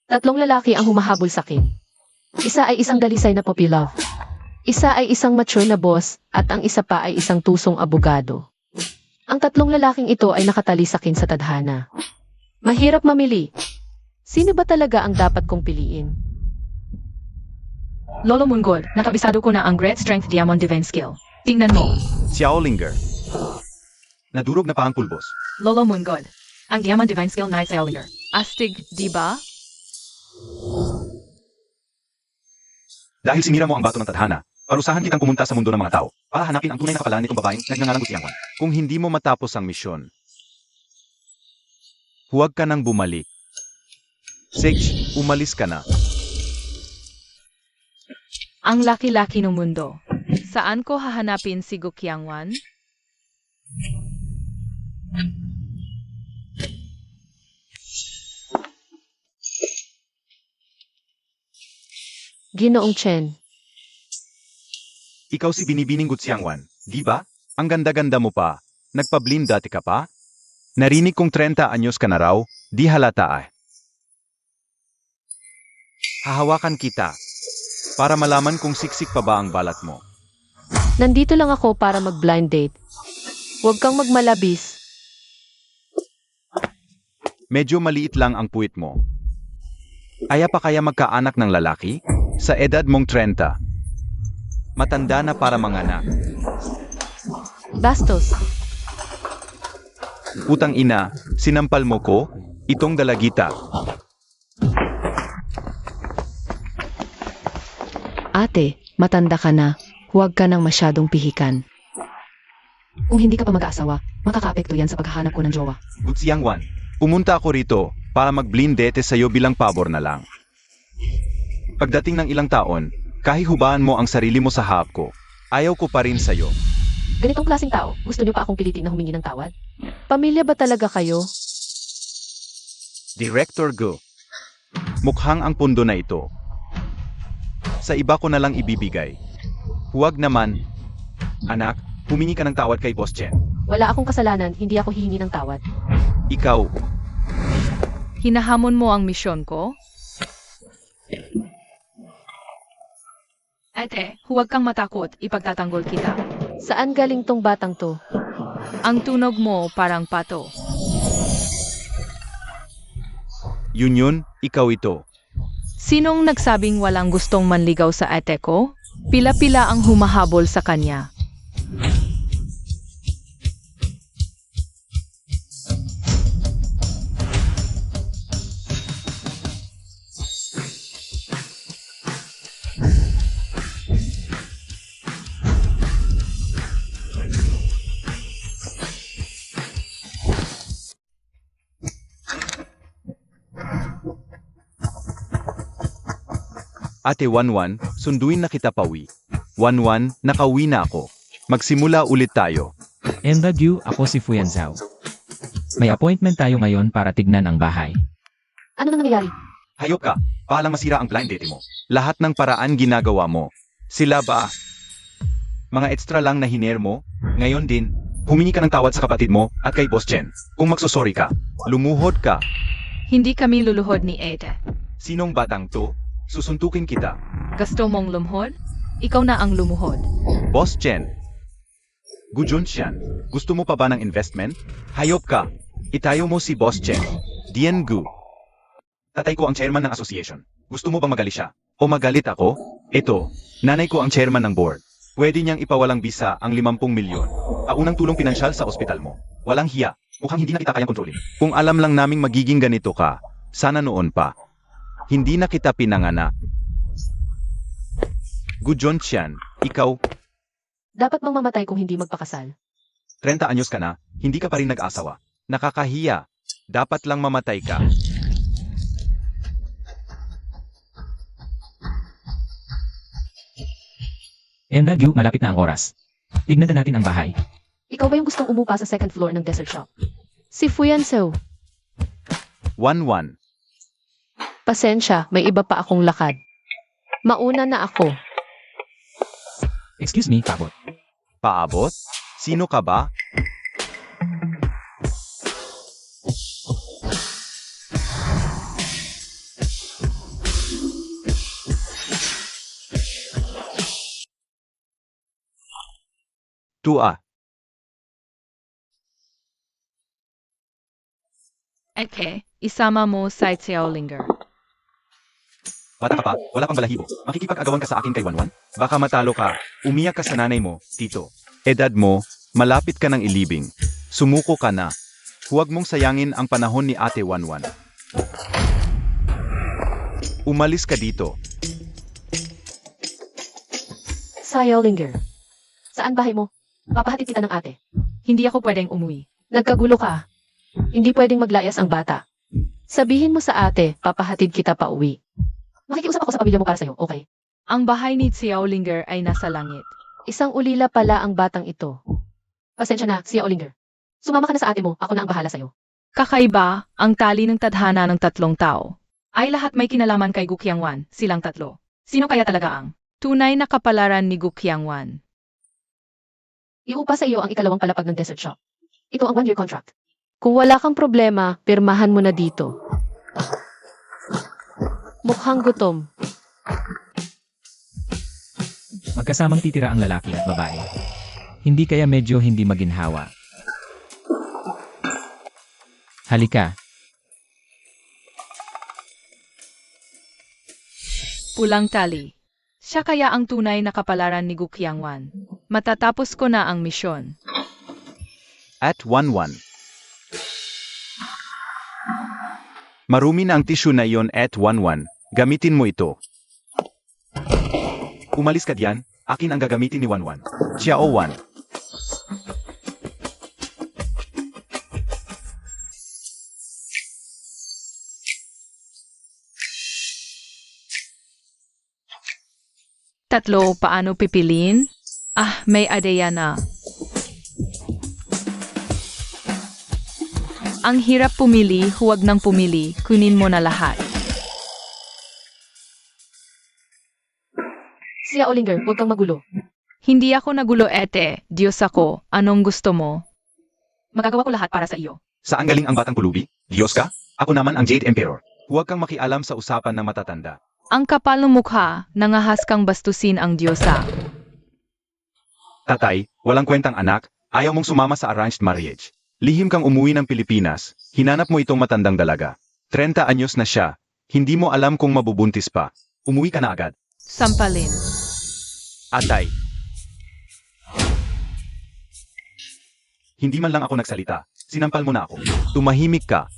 Tatlong lalaki ang humahabol sa akin. Isa ay isang dalisay na puppy love. Isa ay isang mature na boss, at ang isa pa ay isang tusong abogado. Ang tatlong lalaking ito ay nakatali sa akin sa tadhana. Mahirap mamili. Sino ba talaga ang dapat kong piliin? Lolo Munggol, nakabisado ko na ang Great Strength Diamond Divine Skill. Tingnan mo. Xiaolinger. Nadurog na pa ang pulbos. Lolo Munggol, ang Diamond Divine Skill Knight Xiaolinger. Astig, di ba? Dahil sinira mo ang bato ng tadhana, parusahan kitang pumunta sa mundo ng mga tao para hanapin ang tunay na kapalan nitong babaeng nagngangalang Gusiangwan. Kung hindi mo matapos ang misyon, huwag ka nang bumalik. Sage, umalis ka na. Ang laki-laki ng mundo. Saan ko hahanapin si Guqiangwan? Ginoong Chen. Ikaw si Binibining Gusiangwan, di ba? Ang ganda-ganda mo pa. Nagpa-blind dati ka pa? Narinig kong 30 anyos ka na raw, di halata ah. Hahawakan kita para malaman kung siksik pa ba ang balat mo. Nandito lang ako para mag-blind date. Huwag kang magmalabis. Medyo maliit lang ang puwit mo. Aya pa kaya magkaanak ng lalaki? Sa edad mong 30. Matanda na para manganak. Bastos. Utang ina, sinampal mo ko? Itong dalagita. Ate, matanda ka na. Huwag ka nang masyadong pihikan. Kung hindi ka pa mag-aasawa, makakaapekto yan sa paghahanap ko ng jowa. Gutsiangwan, pumunta ako rito para mag-blind date sa'yo bilang pabor na lang. Pagdating ng ilang taon, kahihubaan mo ang sarili mo sa hap ko. Ayaw ko pa rin sa'yo. Ganitong klaseng tao, gusto niyo pa akong pilitin na humingi ng tawad? Pamilya ba talaga kayo? Director Go. Mukhang ang pundo na ito. Sa iba ko na lang ibibigay. Huwag naman. Anak, humingi ka ng tawad kay Boss Chen. Wala akong kasalanan, hindi ako hihingi ng tawad. Ikaw, Hinahamon mo ang misyon ko? Ate, huwag kang matakot, ipagtatanggol kita. Saan galing tong batang to? Ang tunog mo parang pato. yun, ikaw ito. Sinong nagsabing walang gustong manligaw sa ate ko? Pila-pila ang humahabol sa kanya. Ate Wanwan, sunduin na kita pawi. Wanwan, nakauwi na ako. Magsimula ulit tayo. Enragyu, ako si Fuyan Zhao. May appointment tayo ngayon para tignan ang bahay. Ano nang nangyayari? Hayop ka, palang masira ang blind date mo. Lahat ng paraan ginagawa mo. Sila ba? Mga extra lang na hiner mo? Ngayon din, humingi ka ng tawad sa kapatid mo at kay Boss Chen. Kung magsusorry ka, lumuhod ka. Hindi kami luluhod ni Ate. Sinong batang to? Susuntukin kita. Gusto mong lumhod? Ikaw na ang lumuhod. Boss Chen. Gujun Chen, gusto mo pa ba ng investment? Hayop ka. Itayo mo si Boss Chen. Dian Gu. Tatay ko ang chairman ng association. Gusto mo ba magalit siya? O magalit ako? Ito, nanay ko ang chairman ng board. Pwede niyang ipawalang bisa ang 50 milyon. Paunang tulong pinansyal sa ospital mo. Walang hiya. Mukhang hindi na kita kayang kontrolin. Kung alam lang naming magiging ganito ka, sana noon pa. Hindi na kita pinanganak. Gujun Chen, ikaw, Dapat bang mamatay kung hindi magpakasal? 30 anyos ka na, hindi ka pa rin nag-asawa. Nakakahiya. Dapat lang mamatay ka. Enragyu, malapit na ang oras. Tignan na natin ang bahay. Ikaw ba yung gustong umupa sa second floor ng dessert shop? Si Fuyan Zhao. Wanwan. Pasensya, may iba pa akong lakad. Mauna na ako. Excuse me, pabot. Paabot? Sino ka ba? Tua. Eke, isama mo si Xiaolinger. Bata ka pa, wala pang balahibo. Makikipag-agawan ka sa akin kay Wanwan? Baka matalo ka. Umiyak ka sa nanay mo, tito. Edad mo, malapit ka ng ilibing. Sumuko ka na. Huwag mong sayangin ang panahon ni Ate Wanwan. Umalis ka dito. Xiaolinger. Saan bahay mo? Papahatid kita ng ate. Hindi ako pwedeng umuwi. Nagkagulo ka. Hindi pwedeng maglayas ang bata. Sabihin mo sa ate, papahatid kita pa uwi. Makikiusap ako sa pamilya mo para sa'yo, okay? Ang bahay ni Xiaolinger ay nasa langit. Isang ulila pala ang batang ito. Pasensya na, Xiaolinger. Sumama ka na sa ate mo, ako na ang bahala sa'yo. Kakaiba, ang tali ng tadhana ng tatlong tao. Ay lahat may kinalaman kay Gu Qiangwan, silang tatlo. Sino kaya talaga ang tunay na kapalaran ni Gu Qiangwan? Iupa sa iyo ang ikalawang palapag ng desert shop. Ito ang 1-year contract. Kung wala kang problema, pirmahan mo na dito. Mukhang gutom. Magkasamang titira ang lalaki at babae. Hindi kaya medyo hindi maginhawa. Halika, Pulang tali. Siya kaya ang tunay na kapalaran ni Gu Qiangwan. Matatapos ko na ang misyon. At Wanwan. Marumi na ang tissue na iyon at Wanwan. Gamitin mo ito. Umalis ka diyan. Akin ang gagamitin ni Wanwan. Xiao Wan. Tatlo, paano pipiliin? Ah, may ideya na. Ang hirap pumili, huwag nang pumili, kunin mo na lahat. Xiaolinger, huwag kang magulo. Hindi ako nagulo ete, Diyos ako, anong gusto mo? Magagawa ko lahat para sa iyo. Saan galing ang batang pulubi? Diyos ka? Ako naman ang Jade Emperor. Huwag kang makialam sa usapan ng matatanda. Ang kapal ng mukha, nangahas kang bastusin ang Diyosa. Tatay, walang kwentang anak, ayaw mong sumama sa arranged marriage. Lihim kang umuwi ng Pilipinas, hinanap mo itong matandang dalaga. 30 anyos na siya, hindi mo alam kung mabubuntis pa. Umuwi ka na agad. Sampalin. Atay. Hindi man lang ako nagsalita, sinampal mo na ako. Tumahimik ka.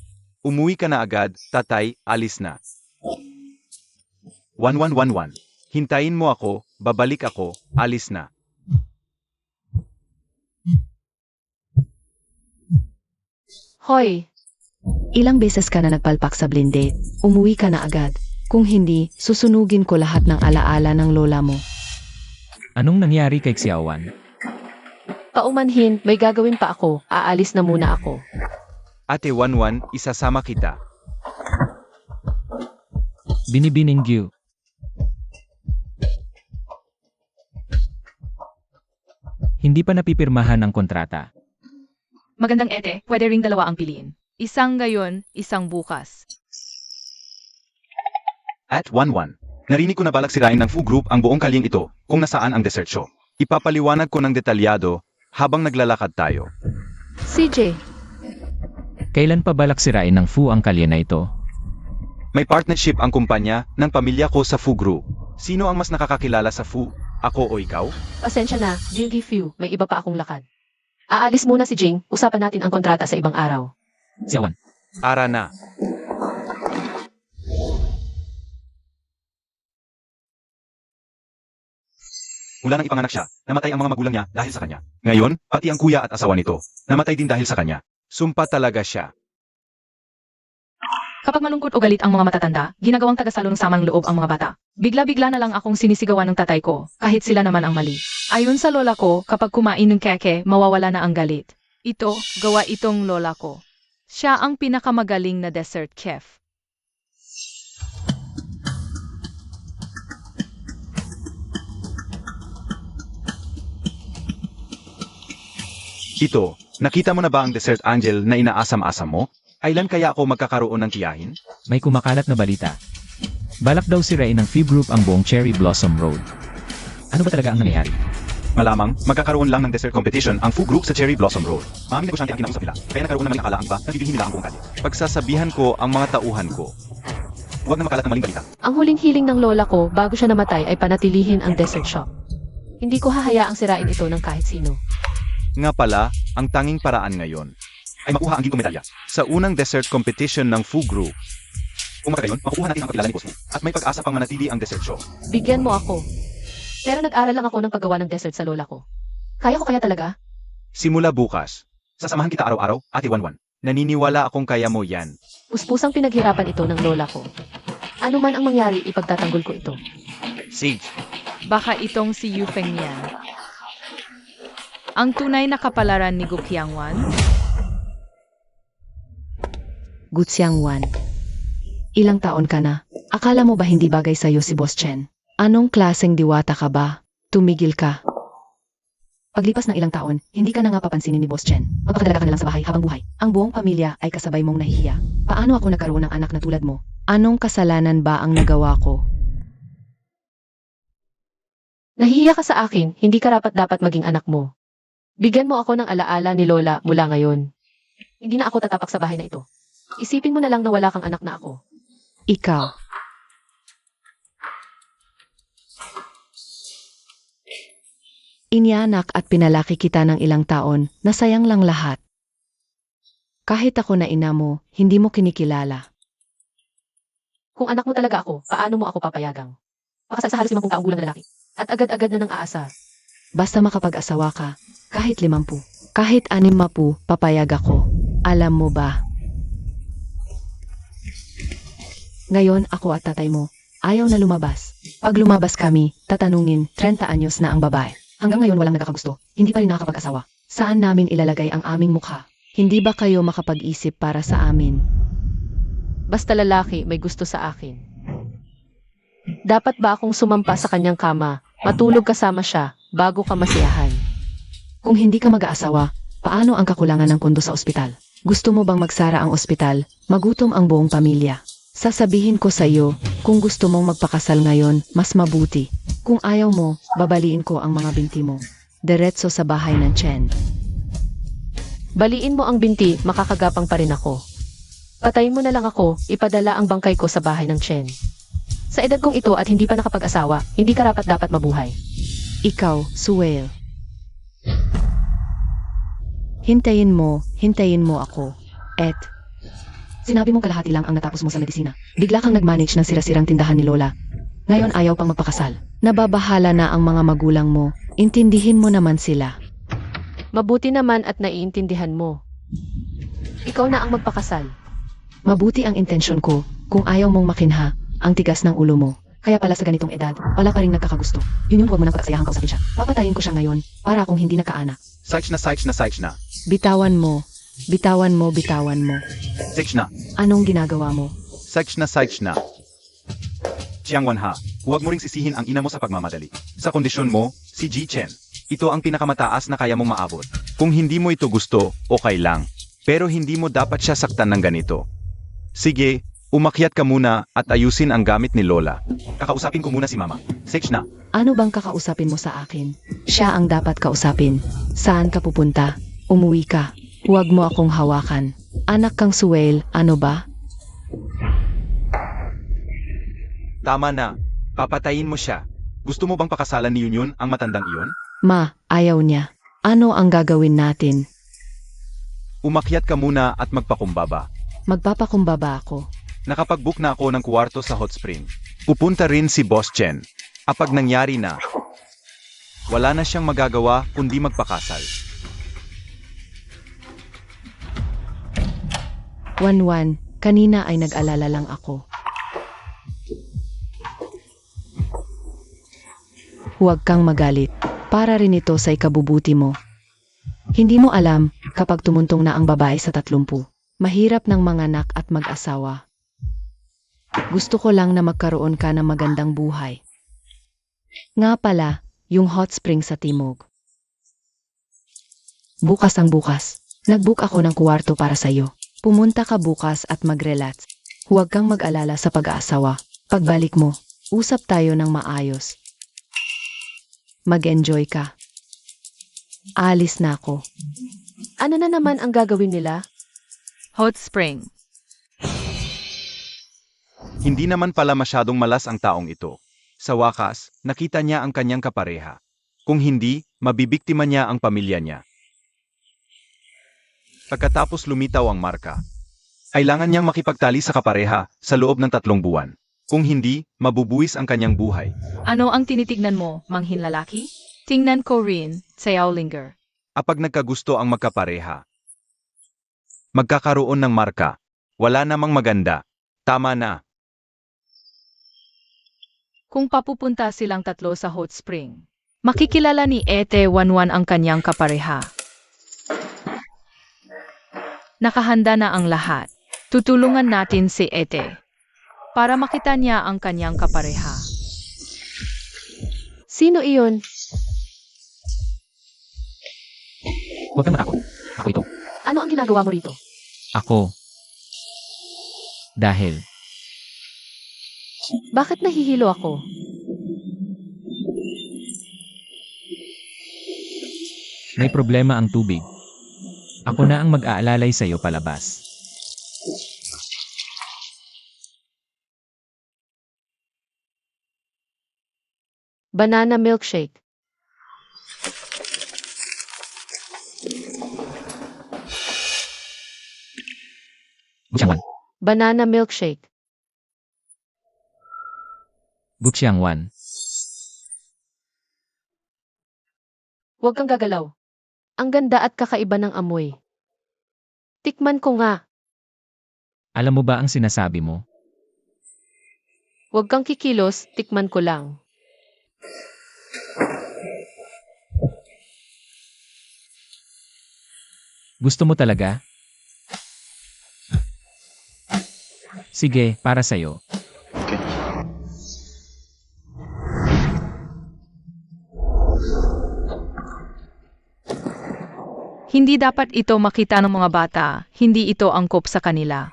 Umuwi ka na agad, tatay, alis na. 1111. Hintayin mo ako, babalik ako, alis na. Hoy! Ilang beses ka na nagpalpak sa blinde, umuwi ka na agad. Kung hindi, susunugin ko lahat ng alaala ng lola mo. anong nangyari kay Xiaowan? Paumanhin, may gagawin pa ako, aalis na muna ako. Ate Wanwan, isasama kita. Binibining Gyu. Hindi pa napipirmahan ang kontrata. Magandang ete, pwede ring dalawa ang piliin. Isang ngayon, isang bukas. At 11. Narinig ko na balak sirain ng Fu Group ang buong kalyeng ito kung nasaan ang dessert show. Ipapaliwanag ko ng detalyado habang naglalakad tayo. CJ, Kailan pa balak sirain ng Fu ang kalye na ito? May partnership ang kumpanya ng pamilya ko sa Fu Group. Sino ang mas nakakakilala sa Fu? Ako o ikaw? pasensya na, Jingy Few, may iba pa akong lakad. Aalis muna si Jing, usapan natin ang kontrata sa ibang araw. Xiaowan. Ara na. Mula nang ipanganak siya, namatay ang mga magulang niya dahil sa kanya. Ngayon, pati ang kuya at asawa nito, namatay din dahil sa kanya. Sumpa talaga siya. Kapag malungkot o galit ang mga matatanda, ginagawang tagasalo ng samang loob ang mga bata. Bigla-bigla na lang akong sinisigawan ng tatay ko, kahit sila naman ang mali. Ayon sa lola ko, kapag kumain ng keke, mawawala na ang galit. Ito, gawa itong lola ko. Siya ang pinakamagaling na dessert chef. Ito, nakita mo na ba ang dessert angel na inaasam-asam mo? Kailan kaya ako magkakaroon ng tiyahin? May kumakalat na balita. Balak daw sirain ng Phi Group ang buong Cherry Blossom Road. Ano ba talaga ang nangyayari? Malamang, magkakaroon lang ng dessert competition ang Fu Group sa Cherry Blossom Road. Maraming negosyante ang kinausap nila, kaya nagkaroon ng maling akalaan ba na bibilhin nila ang buong kalye. Pagsasabihan ko ang mga tauhan ko, huwag na makalat ng maling balita. Ang huling hiling ng lola ko bago siya namatay ay panatilihin ang dessert shop. Hindi ko hahayaang sirain ito ng kahit sino. Nga pala, ang tanging paraan ngayon ay makuha ang gintong medalya sa unang dessert competition ng Fu Group. Kung magkagayon, makukuha natin ang pagkilala ni boss mo at may pag-asa pang manatili ang dessert show. Bigyan mo ako. Pero nag-aral lang ako ng paggawa ng dessert sa lola ko. Kaya ko kaya talaga? Simula bukas, sasamahan kita araw-araw, Ate Wanwan. Naniniwala akong kaya mo yan. Puspusang pinaghirapan ito ng lola ko. Ano man ang mangyari, ipagtatanggol ko ito. Sage, Baka itong si Yu Feng yan. Ang tunay na kapalaran ni Gu Qiangwan? Gu Qiangwan. Ilang taon ka na? Akala mo ba hindi bagay sa'yo si Boss Chen? Anong klaseng diwata ka ba? Tumigil ka. Paglipas ng ilang taon, hindi ka na nga papansinin ni Boss Chen. Magpakadalaga ka na lang sa bahay habang buhay. Ang buong pamilya ay kasabay mong nahihiya. Paano ako nagkaroon ng anak na tulad mo? Anong kasalanan ba ang nagawa ko? Nahihiya ka sa akin, hindi ka dapat maging anak mo. Bigyan mo ako ng alaala ni Lola mula ngayon. Hindi na ako tatapak sa bahay na ito. Isipin mo na lang na wala kang anak na ako. Ikaw. Inyanak at pinalaki kita ng ilang taon, nasayang lang lahat. Kahit ako na ina mo, hindi mo kinikilala. Kung anak mo talaga ako, paano mo ako papayagang? Pakasal sa halos 50 taong gulang na lalaki. At agad-agad na ng aasar. Basta makapag-asawa ka, kahit 50, kahit 60, papayag ako. Alam mo ba? Ngayon ako at tatay mo, ayaw na lumabas. Pag lumabas kami, tatanungin, 30 anyos na ang babae. Hanggang ngayon walang nakakagusto, hindi pa rin nakakapag-asawa. Saan namin ilalagay ang aming mukha? Hindi ba kayo makapag-isip para sa amin? Basta lalaki may gusto sa akin. Dapat ba akong sumampa sa kanyang kama, matulog kasama siya, bago ka masiyahan? Kung hindi ka mag-aasawa, paano ang kakulangan ng pondo sa ospital? Gusto mo bang magsara ang ospital, magutom ang buong pamilya? Sasabihin ko sa iyo, kung gusto mong magpakasal ngayon, mas mabuti. Kung ayaw mo, babaliin ko ang mga binti mo. Diretso sa bahay ng Chen. Baliin mo ang binti, makakagapang pa rin ako. Patayin mo na lang ako, ipadala ang bangkay ko sa bahay ng Chen. Sa edad kong ito at hindi pa nakapag-asawa, hindi ka dapat mabuhay. Ikaw, Suel. Hintayin mo ako. Sinabi mong kalahati lang ang natapos mo sa medisina. Bigla kang nag-manage ng sira-sirang tindahan ni Lola. Ngayon ayaw pang magpakasal. Nababahala na ang mga magulang mo. Intindihin mo naman sila. Mabuti naman at naiintindihan mo. Ikaw na ang magpakasal. Mabuti ang intensyon ko. Kung ayaw mong makinha, ang tigas ng ulo mo. Kaya pala sa ganitong edad, wala pa rin nagkakagusto. Yun huwag mo nang pagsayahan kausapin siya. Papatayin ko siya ngayon, para akong hindi nakaanak. Sage na. Bitawan mo. Bitawan mo. Sage na. Anong ginagawa mo? Sage na. Qiangwan ha, huwag mo ring sisihin ang ina mo sa pagmamadali. Sa kondisyon mo, si Ji Chen. Ito ang pinakamataas na kaya mong maabot. Kung hindi mo ito gusto, okay lang. Pero hindi mo dapat siya saktan ng ganito. Sige, umakyat ka muna at ayusin ang gamit ni Lola. Kakausapin ko muna si Mama. Sage na. Ano bang kakausapin mo sa akin? Siya ang dapat kausapin. Saan ka pupunta? Umuwi ka. Huwag mo akong hawakan. Anak kang Suel, ano ba? Tama na. Papatayin mo siya. Gusto mo bang pakasalan ni Yun ang matandang iyon? Ma, ayaw niya. Ano ang gagawin natin? Umakyat ka muna at magpakumbaba. Magpapakumbaba ako. Nakapag-book na ako ng kwarto sa Hot Spring. Pupunta rin si Boss Chen. Kapag nangyari na, wala na siyang magagawa kundi magpakasal. Wanwan, kanina ay nag-alala lang ako. Huwag kang magalit. Para rin ito sa ikabubuti mo. Hindi mo alam, kapag tumuntong na ang babae sa 30, mahirap ng manganak at mag-asawa. Gusto ko lang na magkaroon ka ng magandang buhay. Nga pala, yung hot spring sa timog. Bukas ang bukas. Nag-book ako ng kwarto para sa'yo. Pumunta ka bukas at mag-relax. Huwag kang mag-alala sa pag-aasawa. Pagbalik mo, usap tayo ng maayos. Mag-enjoy ka. Alis na ako. Ano na naman ang gagawin nila? Hot spring. Hindi naman pala masyadong malas ang taong ito. Sa wakas, nakita niya ang kanyang kapareha. Kung hindi, mabibiktima niya ang pamilya niya. Pagkatapos lumitaw ang marka, kailangan niyang makipagtali sa kapareha sa loob ng 3 buwan. Kung hindi, mabubuwis ang kanyang buhay. Ano ang tinitignan mo, manghin lalaki? Tingnan ko rin, Xiaolinger. Kapag nagkagusto ang magkapareha, magkakaroon ng marka. Wala namang maganda. Tama na. Kung papupunta silang 3 sa hot spring, makikilala ni Ete Wanwan ang kanyang kapareha. Nakahanda na ang lahat. Tutulungan natin si Ete para makita niya ang kanyang kapareha. Sino iyon? Huwag kang matakot. Ako ito. Ano ang ginagawa mo rito? Ako. Dahil, Bakit nahihilo ako? may problema ang tubig. Ako na ang mag-aalalay sa'yo palabas. Banana milkshake. Buksiyangwan. Banana milkshake. Buksiyangwan. Huwag kang gagalaw. Ang ganda at kakaiba ng amoy. Tikman ko nga. Alam mo ba ang sinasabi mo? Huwag kang kikilos, tikman ko lang. Gusto mo talaga? Sige, para sa'yo. Hindi dapat ito makita ng mga bata, hindi ito angkop sa kanila.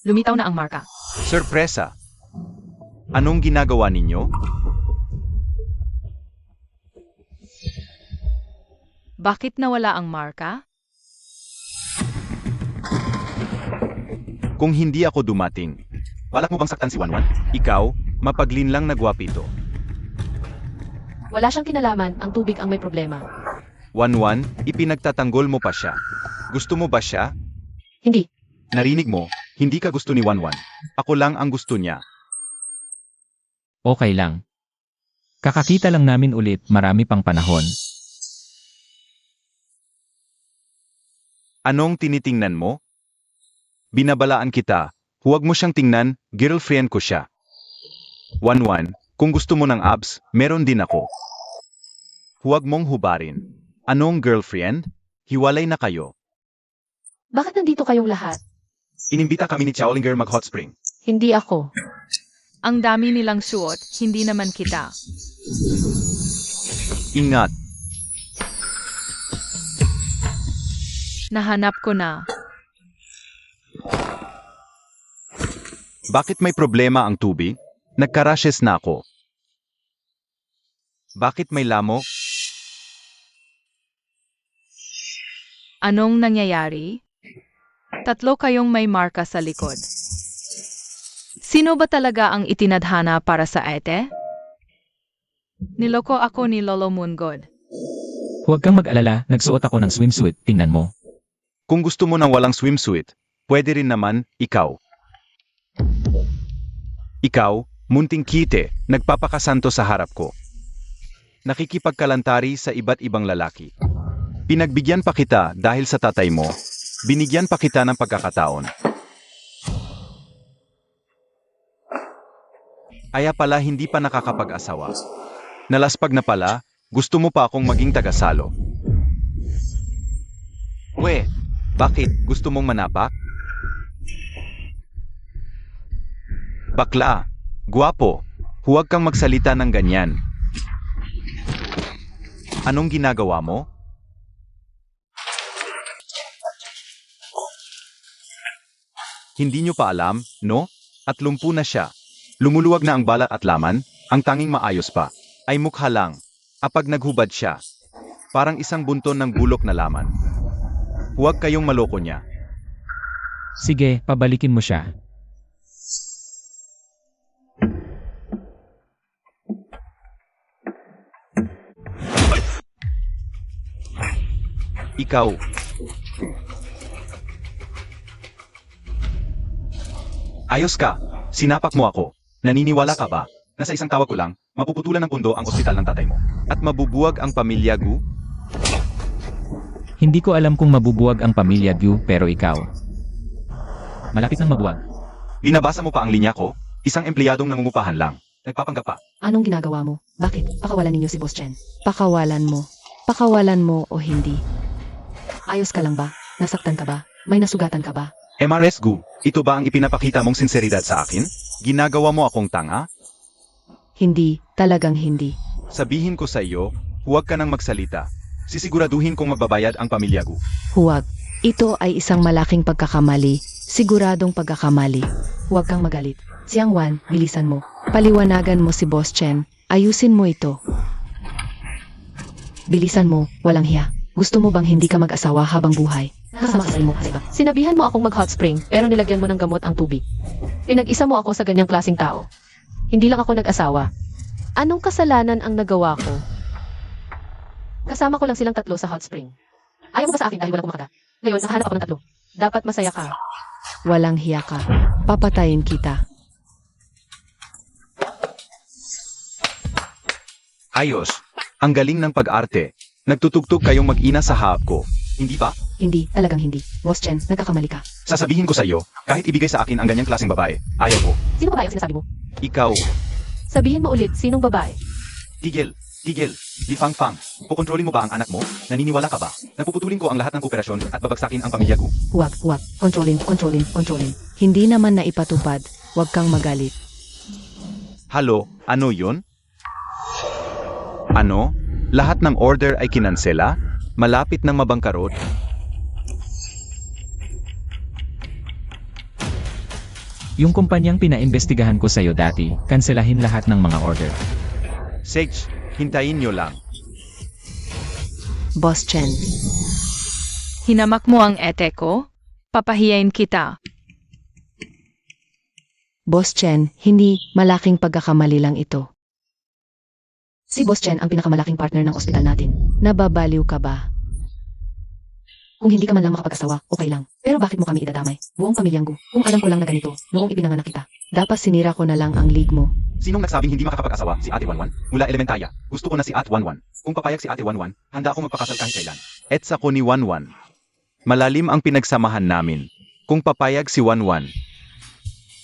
Lumitaw na ang marka. Sorpresa! Anong ginagawa ninyo? Bakit nawala ang marka? Kung hindi ako dumating, balak mo bang saktan si Wanwan? Ikaw, mapaglinlang na gwapito. Wala siyang kinalaman, ang tubig ang may problema. Wanwan, ipinagtatanggol mo pa siya. Gusto mo ba siya? Hindi. Narinig mo, hindi ka gusto ni Wanwan. Ako lang ang gusto niya. Okay lang. Kakakita lang namin ulit, marami pang panahon. Anong tinitingnan mo? Binabalaan kita, huwag mo siyang tingnan, girlfriend ko siya. Wanwan, kung gusto mo ng abs, meron din ako. Huwag mong hubarin. Anong girlfriend? Hiwalay na kayo. Bakit nandito kayong lahat? Inimbita kami ni Xiaolinger mag-hot spring. Hindi ako. Ang dami nilang suot, hindi naman kita. Ingat, Nahanap ko na. bakit may problema ang tubig? Nagkarashes na ako. Bakit may lamok? Anong nangyayari? 3 kayong may marka sa likod. Sino ba talaga ang itinadhana para sa Ete? Niloko ako ni Lolo Moongod. Huwag kang mag-alala, nagsuot ako ng swimsuit, tingnan mo. Kung gusto mo ng walang swimsuit, pwede rin naman, ikaw. Ikaw, munting kite, nagpapakasanto sa harap ko. Nakikipagkalantari sa iba't ibang lalaki. Pinagbigyan pa kita dahil sa tatay mo. Binigyan pa kita ng pagkakataon. Aya pala hindi pa nakakapag-asawa. Nalaspag na pala, gusto mo pa akong maging tagasalo. We, bakit? Gusto mong manapak? Bakla, guwapo, huwag kang magsalita ng ganyan. Anong ginagawa mo? Hindi nyo pa alam, no? At lumpu na siya. Lumuluwag na ang balat at laman, ang tanging maayos pa, ay mukha lang. Kapag naghubad siya, parang isang bunton ng bulok na laman. Huwag kayong maloko niya. Sige, pabalikin mo siya. Ikaw. Ayos ka. Sinapak mo ako. Naniniwala ka ba na sa isang tawag ko lang, mapuputulan ng pundo ang ospital ng tatay mo? At mabubuwag ang pamilya Gu? Hindi ko alam kung mabubuwag ang pamilya Gu, pero ikaw. Malapit nang mabuwag. Binabasa mo pa ang linya ko? Isang empleyadong nangungupahan lang. Nagpapanggap pa. Anong ginagawa mo? Bakit? Pakawalan ninyo si Boss Chen. Pakawalan mo. Pakawalan mo o hindi. Ayos ka lang ba? Nasaktan ka ba? May nasugatan ka ba? MRS Gu, ito ba ang ipinapakita mong sinseridad sa akin? Ginagawa mo akong tanga? Hindi, talagang hindi. Sabihin ko sa iyo, huwag ka nang magsalita. Sisiguraduhin kong magbabayad ang pamilya Gu. Huwag. Ito ay isang malaking pagkakamali. Siguradong pagkakamali. Huwag kang magalit. Siang Wan, bilisan mo. Paliwanagan mo si Boss Chen. Ayusin mo ito. Bilisan mo, walang hiya. Gusto mo bang hindi ka mag-asawa habang buhay? Kasama ka sa mo kasi ba? Sinabihan mo akong mag-hot spring, pero nilagyan mo ng gamot ang tubig. Pinag-isa mo ako sa ganyang klaseng tao. Hindi lang ako nag-asawa. Anong kasalanan ang nagawa ko? Kasama ko lang silang tatlo sa hot spring. Ayaw mo ba sa akin dahil walang kumakata? Ngayon, nakahanap ako ng tatlo. Dapat masaya ka. Walang hiya ka. Papatayin kita. Ayos. Ang galing ng pag-arte. Nagtutugtog kayong mag-ina sa hawak ko. Hindi ba? Hindi, talagang hindi. Boss Chen, nagkakamali ka. Sasabihin ko sa iyo, kahit ibigay sa akin ang ganyang klaseng babae, ayaw ko. Sino babae ang sinasabi mo? Ikaw. Sabihin mo ulit, sinong babae? Tigil. Tigil. Di Fang Fang. Kukontrolin mo ba ang anak mo? Naniniwala ka ba? Napuputulin ko ang lahat ng kooperasyon at babagsakin ang pamilya ko. Huwag, huwag. Kontrolin, kontrolin, kontrolin. Hindi naman na ipatupad. Huwag kang magalit. Halo, ano yun? Ano? Lahat ng order ay kinansela? Malapit ng mabangkarot? Yung kumpanyang pinaimbestigahan ko sa'yo dati, kanselahin lahat ng mga order. Sage, hintayin nyo lang. Boss Chen, Hinamak mo ang ete ko? Papahiyain kita. Boss Chen, hindi malaking pagkakamali lang ito. Si Boss Chen ang pinakamalaking partner ng ospital natin. Nababaliw ka ba? Kung hindi ka man lang makapag-asawa, okay lang. Pero bakit mo kami idadamay? Buong pamilyang Gu. Kung alam ko lang na ganito, noong ipinanganak kita. Dapat sinira ko na lang ang league mo. Sinong nagsabing hindi makakapag-asawa? Si Ate Wanwan? Mula elementarya. Gusto ko na si Ate Wanwan. Kung papayag si Ate Wanwan, handa ako magpakasal kahit kailan. Ets ako ni Wanwan. Malalim ang pinagsamahan namin. Kung papayag si Wanwan,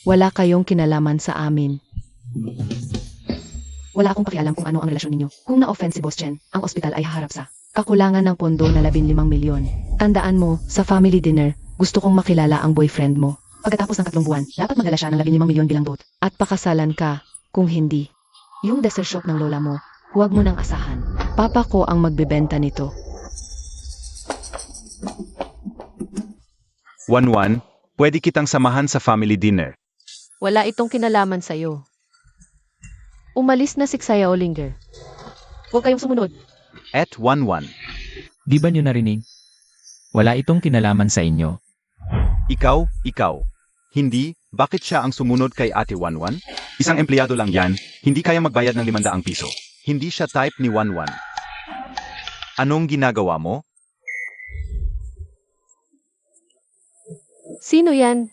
Wala kayong kinalaman sa amin. Wala akong pakialam kung ano ang relasyon ninyo. Kung na-offend si Boss Chen, ang ospital ay haharap sa kakulangan ng pondo na 15 milyon. Tandaan mo, sa family dinner, gusto kong makilala ang boyfriend mo. Pagkatapos ng 3 buwan, dapat magdala siya ng 15 milyon bilang bot. At pakasalan ka, kung hindi. Yung dessert shop ng lola mo, huwag mo nang asahan. Papa ko ang magbebenta nito. Wanwan, pwede kitang samahan sa family dinner. Wala itong kinalaman sa'yo. Umalis na si Xiao Linger. Huwag kayong sumunod. At Wanwan, Di ba nyo narinig? Wala itong kinalaman sa inyo. ikaw. Hindi, bakit siya ang sumunod kay Ate Wanwan? Isang empleyado lang yan, hindi kaya magbayad ng 500 piso. Hindi siya type ni Wanwan. Anong ginagawa mo? Sino yan?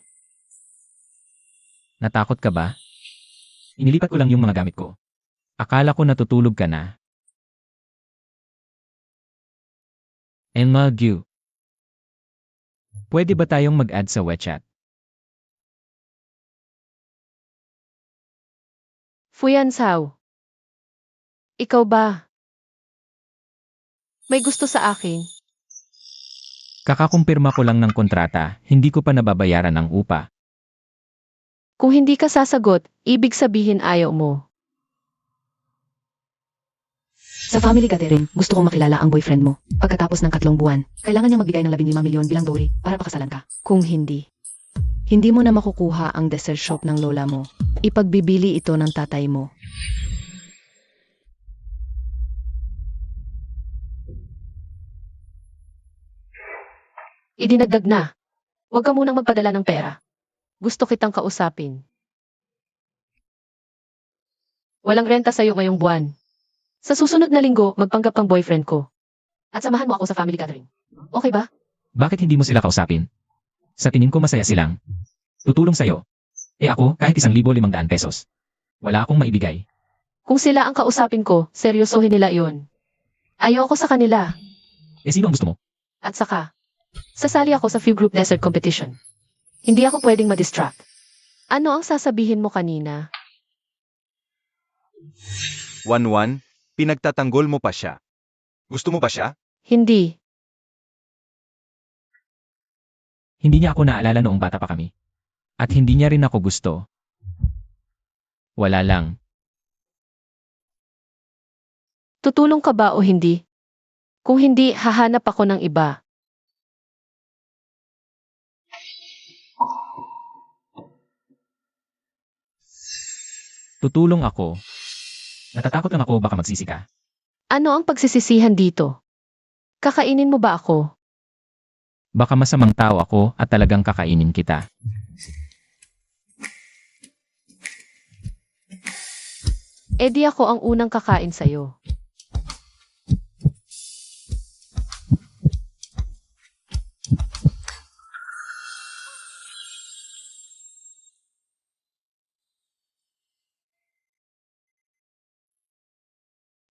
Natakot ka ba? Inilipat ko lang yung mga gamit ko. Akala ko natutulog ka na. Emma Gu. Pwede ba tayong mag-add sa WeChat? Fuyan Sao. Ikaw ba? May gusto sa akin. Kakakumpirma ko lang ng kontrata, hindi ko pa nababayaran ang upa. Kung hindi ka sasagot, ibig sabihin ayaw mo. Sa family gathering, gusto kong makilala ang boyfriend mo. Pagkatapos ng 3 buwan, kailangan niya magbigay ng 15 milyon bilang dowry para pakasalan ka. Kung hindi, Hindi mo na makukuha ang dessert shop ng lola mo. Ipagbibili ito ng tatay mo. Idinagdag na. Huwag ka munang magpadala ng pera. Gusto kitang kausapin. Walang renta sa'yo ngayong buwan. Sa susunod na linggo, magpanggap kang boyfriend ko. At samahan mo ako sa family gathering. Okay ba? Bakit hindi mo sila kausapin? Sa tingin ko masaya silang. Tutulong sa'yo. Ako, kahit 1,500 pesos. Wala akong maibigay. Kung sila ang kausapin ko, seryosohin nila iyon. Ayoko sa kanila. Sino ang gusto mo? At saka, sasali ako sa few group desert competition. Hindi ako pwedeng ma-distract. Ano ang sasabihin mo kanina? 1-1, pinagtatanggol mo pa siya. Gusto mo pa siya? Hindi. Hindi niya ako naalala noong bata pa kami. At hindi niya rin ako gusto. Wala lang. Tutulong ka ba o hindi? Kung hindi, hahanap ako ng iba. Tutulong ako. Natatakot lang ako baka magsisi ka. Ano ang pagsisisihan dito? Kakainin mo ba ako? Baka masamang tao ako at talagang kakainin kita. Di ako ang unang kakain sa'yo.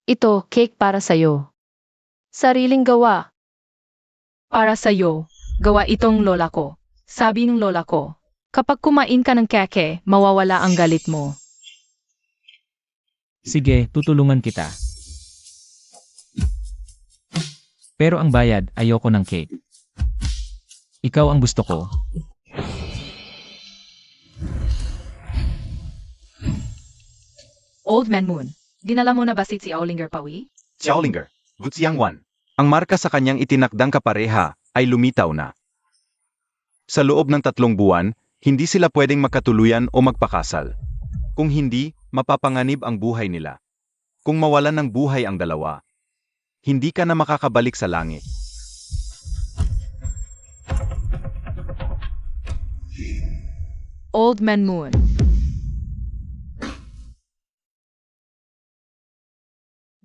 Ito, cake para sa'yo. Sariling gawa. Para sa'yo, gawa itong lola ko. Sabi ng lola ko, kapag kumain ka ng keke, mawawala ang galit mo. Sige, tutulungan kita. Pero ang bayad, ayoko ng cake. Ikaw ang gusto ko. Old Man Moon, dinala mo na ba si Xiaolinger Pawi? Xiaolinger, Gutsiangwan. Ang marka sa kanyang itinakdang kapareha ay lumitaw na. Sa loob ng 3 buwan, hindi sila pwedeng magkatuluyan o magpakasal. Kung hindi, mapapanganib ang buhay nila. Kung mawalan ng buhay ang dalawa, hindi ka na makakabalik sa langit. Old Man Moon.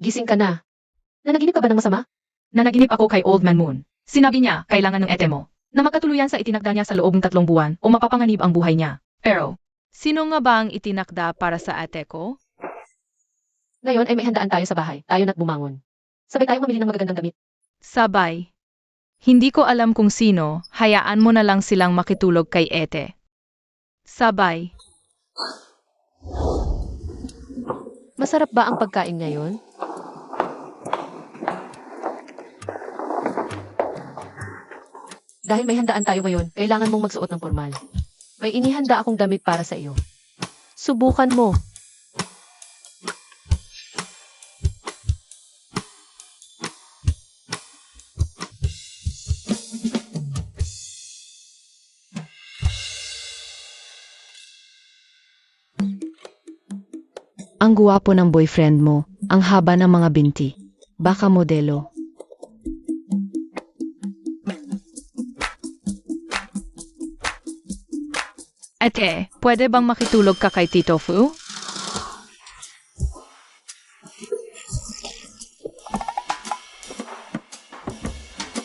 Gising ka na. Nanaginip ka ba ng masama? Nanaginip ako kay Old Man Moon. Sinabi niya, kailangan ng ete mo, na makatuluyan sa itinakda niya sa loob ng 3 buwan o mapapanganib ang buhay niya. Pero, sino nga ba ang itinakda para sa ate ko? Ngayon ay may handaan tayo sa bahay. Tayo na't bumangon. Sabay tayo mamili ng magagandang damit. Sabay. Hindi ko alam kung sino, hayaan mo na lang silang makitulog kay ete. Sabay. Masarap ba ang pagkain ngayon? Dahil may handaan tayo ngayon, kailangan mong magsuot ng formal. May inihanda akong damit para sa iyo. Subukan mo. Ang guwapo ng boyfriend mo, ang haba ng mga binti. Baka modelo. Ate, pwede bang makitulog ka kay Tito Fu?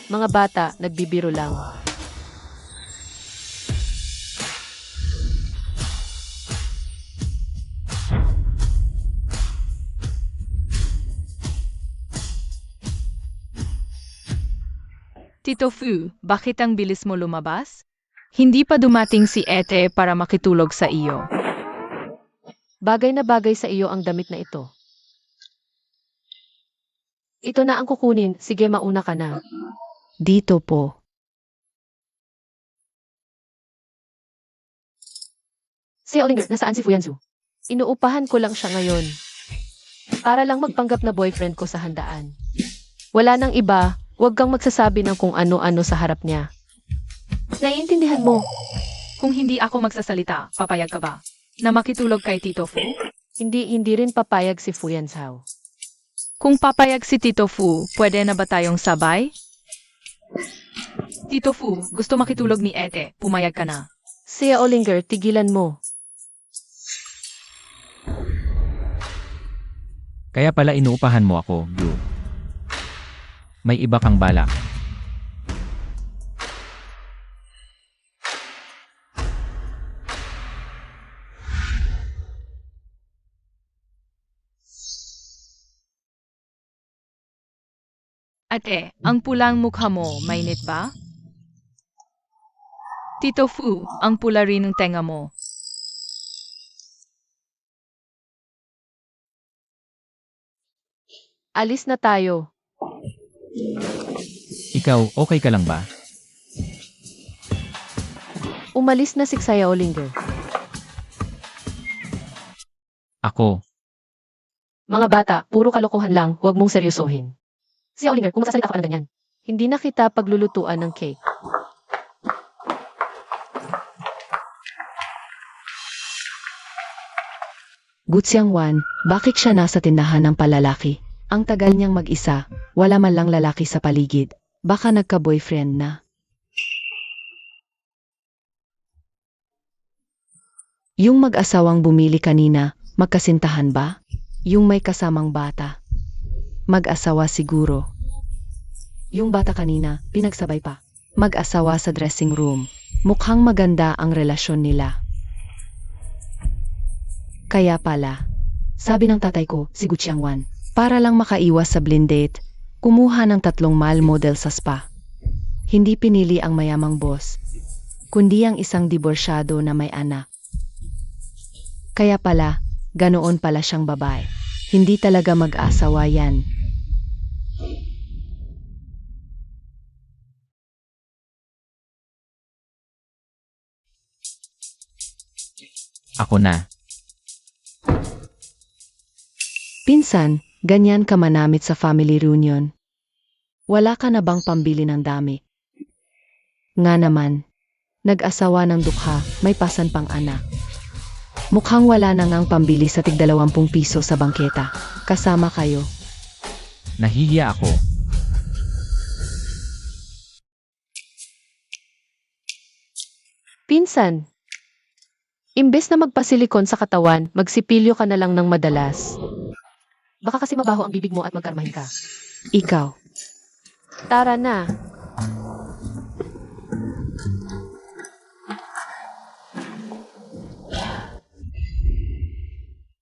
Mga bata, nagbibiro lang. Tito Fu, bakit ang bilis mo lumabas? Hindi pa dumating si ete para makitulog sa iyo. Bagay na bagay sa iyo ang damit na ito. Ito na ang kukunin. Sige, mauna ka na. Dito po. Si Olinger, nasaan si Fuyanzu? Inuupahan ko lang siya ngayon. Para lang magpanggap na boyfriend ko sa handaan. Wala nang iba, huwag kang magsasabi ng kung ano-ano sa harap niya. Naiintindihan mo. Kung hindi ako magsasalita, papayag ka ba? Na makitulog kay Tito Fu? Hindi rin papayag si Fu Yanzhao. Kung papayag si Tito Fu, pwede na ba tayong sabay? Tito Fu, gusto makitulog ni Ete, pumayag ka na. Sia Olinger, tigilan mo. Kaya pala inuupahan mo ako, Gu. May iba kang balak. Ate, ang pulang mukha mo, mainit ba? Tito Fu, ang pula rin ng tenga mo. Alis na tayo. Ikaw, okay ka lang ba? Umalis na si Sia Olinger. Ako, Mga bata, puro kalokohan lang, huwag mong seryosohin. Sia Olinger, kung magsasalita ka pa ng ganyan. Hindi na kita paglulutuan ng cake. Gutsiangwan, bakit siya nasa tindahan ng palalaki? Ang tagal niyang mag-isa, wala man lang lalaki sa paligid. Baka nagka-boyfriend na. Yung mag-asawang bumili kanina, magkasintahan ba? Yung may kasamang bata. Mag-asawa siguro. Yung bata kanina, pinagsabay pa. Mag-asawa sa dressing room. Mukhang maganda ang relasyon nila. Kaya pala, sabi ng tatay ko, si Gutsiangwan, para lang makaiwas sa blind date, kumuha ng 3 male model sa spa. Hindi pinili ang mayamang boss, kundi ang isang diborsyado na may anak. Kaya pala, ganoon pala siyang babae. Hindi talaga mag-asawa yan. ako na. Pinsan, ganyan ka manamit sa family reunion. Wala ka na bang pambili ng dami? Nga naman, nag-asawa ng dukha, may pasan pang anak. Mukhang wala na ngang pambili sa tig-20 piso sa bangketa. Kasama kayo. Nahihiya ako. Pinsan, imbes na magpasilikon sa katawan, magsipilyo ka na lang ng madalas. Baka kasi mabaho ang bibig mo at magkarmahin ka. Ikaw. Tara na.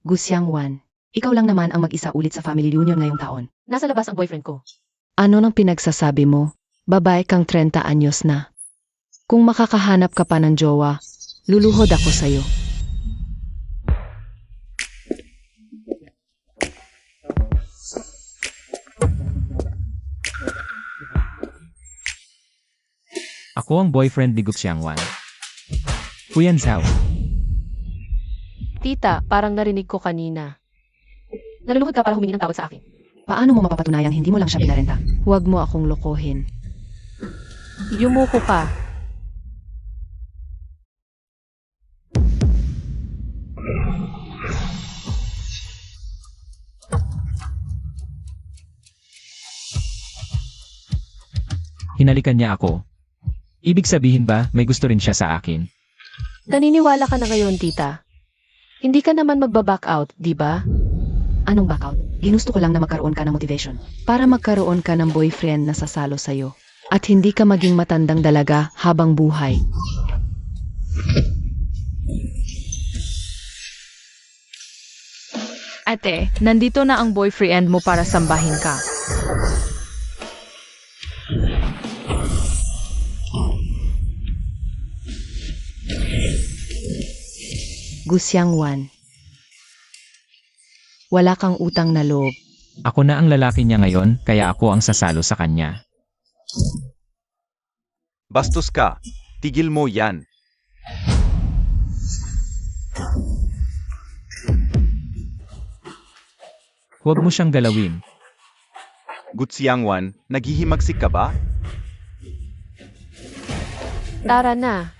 Gusiangwan, ikaw lang naman ang mag-isa ulit sa family reunion ngayong taon. Nasa labas ang boyfriend ko. Ano nang pinagsasabi mo? Babae kang 30 anyos na. Kung makakahanap ka pa ng jowa, luluhod ako sa'yo. Ako ang boyfriend ni Guxiangwan. Fu Yanzhao. Tita, parang narinig ko kanina. Naluluhod ka para humingi ng tawad sa akin. Paano mo mapapatunayang hindi mo lang siya binarenta? Huwag mo akong lokohin. Yumuko ka. Hinalikan niya ako. Ibig sabihin ba may gusto rin siya sa akin? Naniniwala ka na ngayon, tita. Hindi ka naman magba-back out, di ba? Anong backout? Ginusto ko lang na magkaroon ka ng motivation. Para magkaroon ka ng boyfriend na sasalo sa'yo. At hindi ka maging matandang dalaga habang buhay. Ate, nandito na ang boyfriend mo para sambahin ka. Gusiangwan. Wala kang utang na loob. Ako na ang lalaki niya ngayon, kaya ako ang sasalo sa kanya. Bastos ka. Tigil mo yan. Huwag mo siyang galawin. Gutsiangwan, naghihimagsik ka ba? Tara na.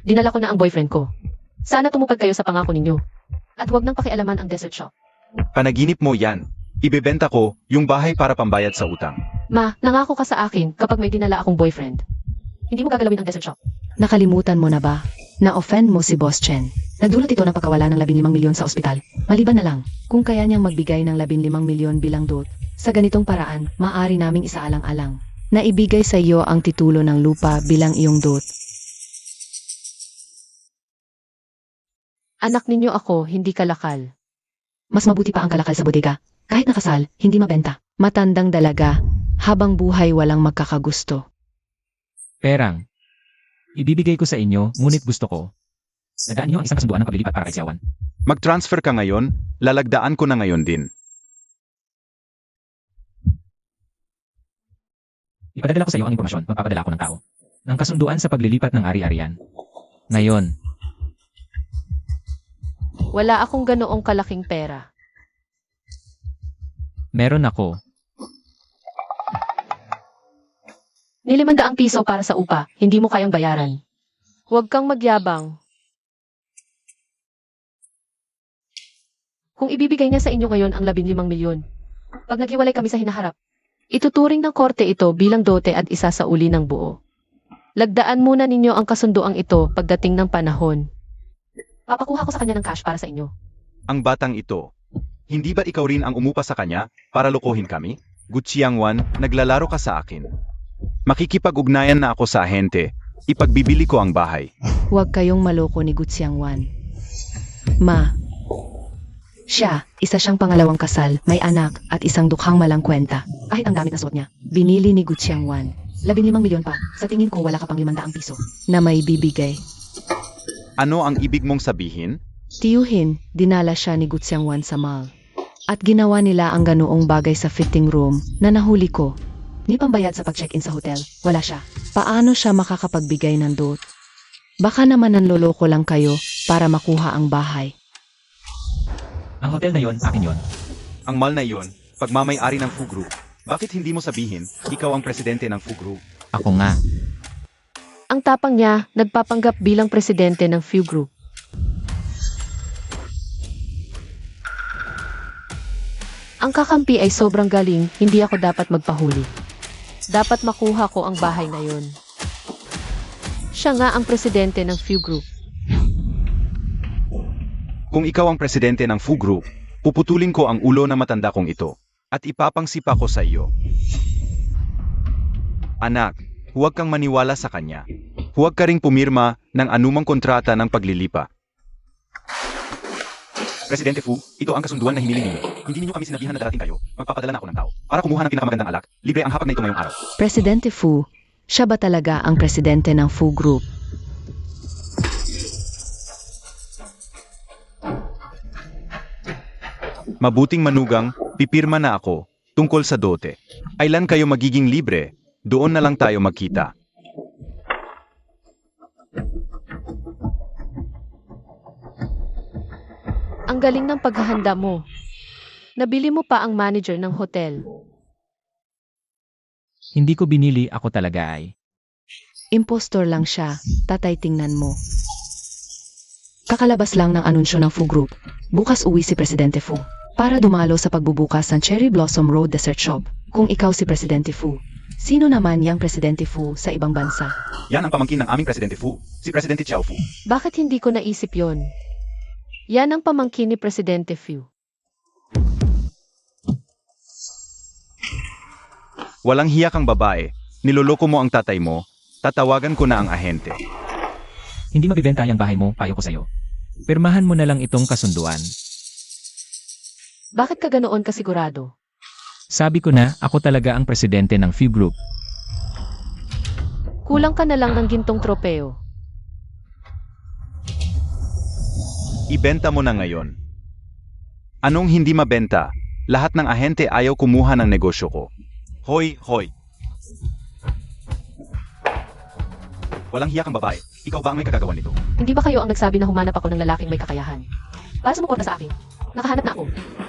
Dinala ko na ang boyfriend ko. Sana tumupad kayo sa pangako ninyo. At huwag nang pakialaman ang desert shop. Panaginip mo yan. Ibebenta ko yung bahay para pambayad sa utang. Ma, nangako ka sa akin kapag may dinala akong boyfriend. Hindi mo gagalawin ang desert shop. Nakalimutan mo na ba? Na-offend mo si Boss Chen. Nagdulot ito ng pagkawala ng 15 milyon sa ospital. Maliban na lang, kung kaya niyang magbigay ng 15 milyon bilang dot, sa ganitong paraan, maaari naming isaalang-alang na ibigay sa iyo ang titulo ng lupa bilang iyong dot. Anak ninyo ako, hindi kalakal. Mas mabuti pa ang kalakal sa bodega. Kahit nakasal, hindi mabenta. Matandang dalaga, habang buhay walang magkakagusto. Perang. Ibibigay ko sa inyo, ngunit gusto ko. Nadaan niyo ang isang kasunduan ng paglilipat para kay Xiaowan. Mag-transfer ka ngayon, lalagdaan ko na ngayon din. Ipadadala ko sa iyo ang impormasyon, magpapadala ko ng tao. Ng kasunduan sa paglilipat ng ari-arian. Ngayon, Wala akong ganoong kalaking pera. meron ako. Nilimandaang piso para sa upa, hindi mo kayang bayaran. Huwag kang magyabang. Kung ibibigay niya sa inyo ngayon ang 15 milyon, pag naghiwalay kami sa hinaharap, ituturing ng korte ito bilang dote at isa sa uli ng buo. Lagdaan muna ninyo ang kasunduang ito pagdating ng panahon. Papakuha ko sa kanya ng cash para sa inyo. Ang batang ito, hindi ba ikaw rin ang umupa sa kanya para lokohin kami? Guchiangwan, naglalaro ka sa akin. Makikipag-ugnayan na ako sa ahente. Ipagbibili ko ang bahay. Huwag kayong maloko ni Gutsiangwan. Ma. Siya, isa siyang pangalawang kasal, may anak, at isang dukhang malang kwenta. Kahit ang damit na suot niya, binili ni Gutsiangwan. 15 milyon pa, sa tingin ko wala ka pang 500 piso. Na may bibigay. Ano ang ibig mong sabihin? Tiyuhin, dinala siya ni Gutsiangwan sa mall. At ginawa nila ang ganoong bagay sa fitting room na nahuli ko. Ni pambayad sa pag-check-in sa hotel, wala siya. Paano siya makakapagbigay ng dot? Baka naman nanloloko lang kayo para makuha ang bahay. Ang hotel na yon, akin yon. Ang mall na iyon, pagmamay-ari ng Fu Group. Bakit hindi mo sabihin, ikaw ang presidente ng Fu Group? Ako nga. Ang tapang niya, nagpapanggap bilang presidente ng Few Group. Ang kakampi ay sobrang galing, hindi ako dapat magpahuli. Dapat makuha ko ang bahay na yon. Siya nga ang presidente ng Few Group. Kung ikaw ang presidente ng Fu Group, puputulin ko ang ulo na matanda kong ito at ipapangsipa ko sa iyo. Anak, huwag kang maniwala sa kanya. Huwag ka ring pumirma ng anumang kontrata ng paglilipa. Presidente Fu, ito ang kasunduan na hiniling ninyo. Hindi ninyo kami sinabihan na darating kayo. Magpapadala na ako ng tao para kumuha ng pinakamagandang alak. Libre ang hapag na ito ngayong araw. Presidente Fu, siya ba talaga ang presidente ng Fu Group? Mabuting manugang, pipirma na ako tungkol sa dote. Kailan kayo magiging libre? Doon na lang tayo magkita. Ang galing ng paghahanda mo. Nabili mo pa ang manager ng hotel. Hindi ko binili, ako talaga ay. Impostor lang siya, tatay tingnan mo. Kakalabas lang ng anunsyo ng Fu Group. Bukas uwi si Presidente Fu para dumalo sa pagbubukas ng Cherry Blossom Road Dessert Shop. Kung ikaw si Presidente Fu, sino naman yang Presidente Fu sa ibang bansa? Yan ang pamangkin ng aming Presidente Fu, si Presidente Chiao Fu. Bakit hindi ko naisip yon? Yan ang pamangkin ni Presidente Few. Walang hiya kang babae, niloloko mo ang tatay mo, tatawagan ko na ang ahente. Hindi mabibenta ang bahay mo, payo ko sa'yo. Pirmahan mo na lang itong kasunduan. Bakit ka ganoon kasigurado? Sabi ko na, ako talaga ang presidente ng Few Group. Kulang ka na lang ng gintong tropeo. Ibenta mo na ngayon. Anong hindi mabenta? Lahat ng ahente ayaw kumuha ng negosyo ko. Hoy, hoy. Walang hiya kang babae. Ikaw ba ang may kagagawan nito? Hindi ba kayo ang nagsabi na humanap ako ng lalaking may kakayahan? Para sumuporta sa akin. Nakahanap na ako.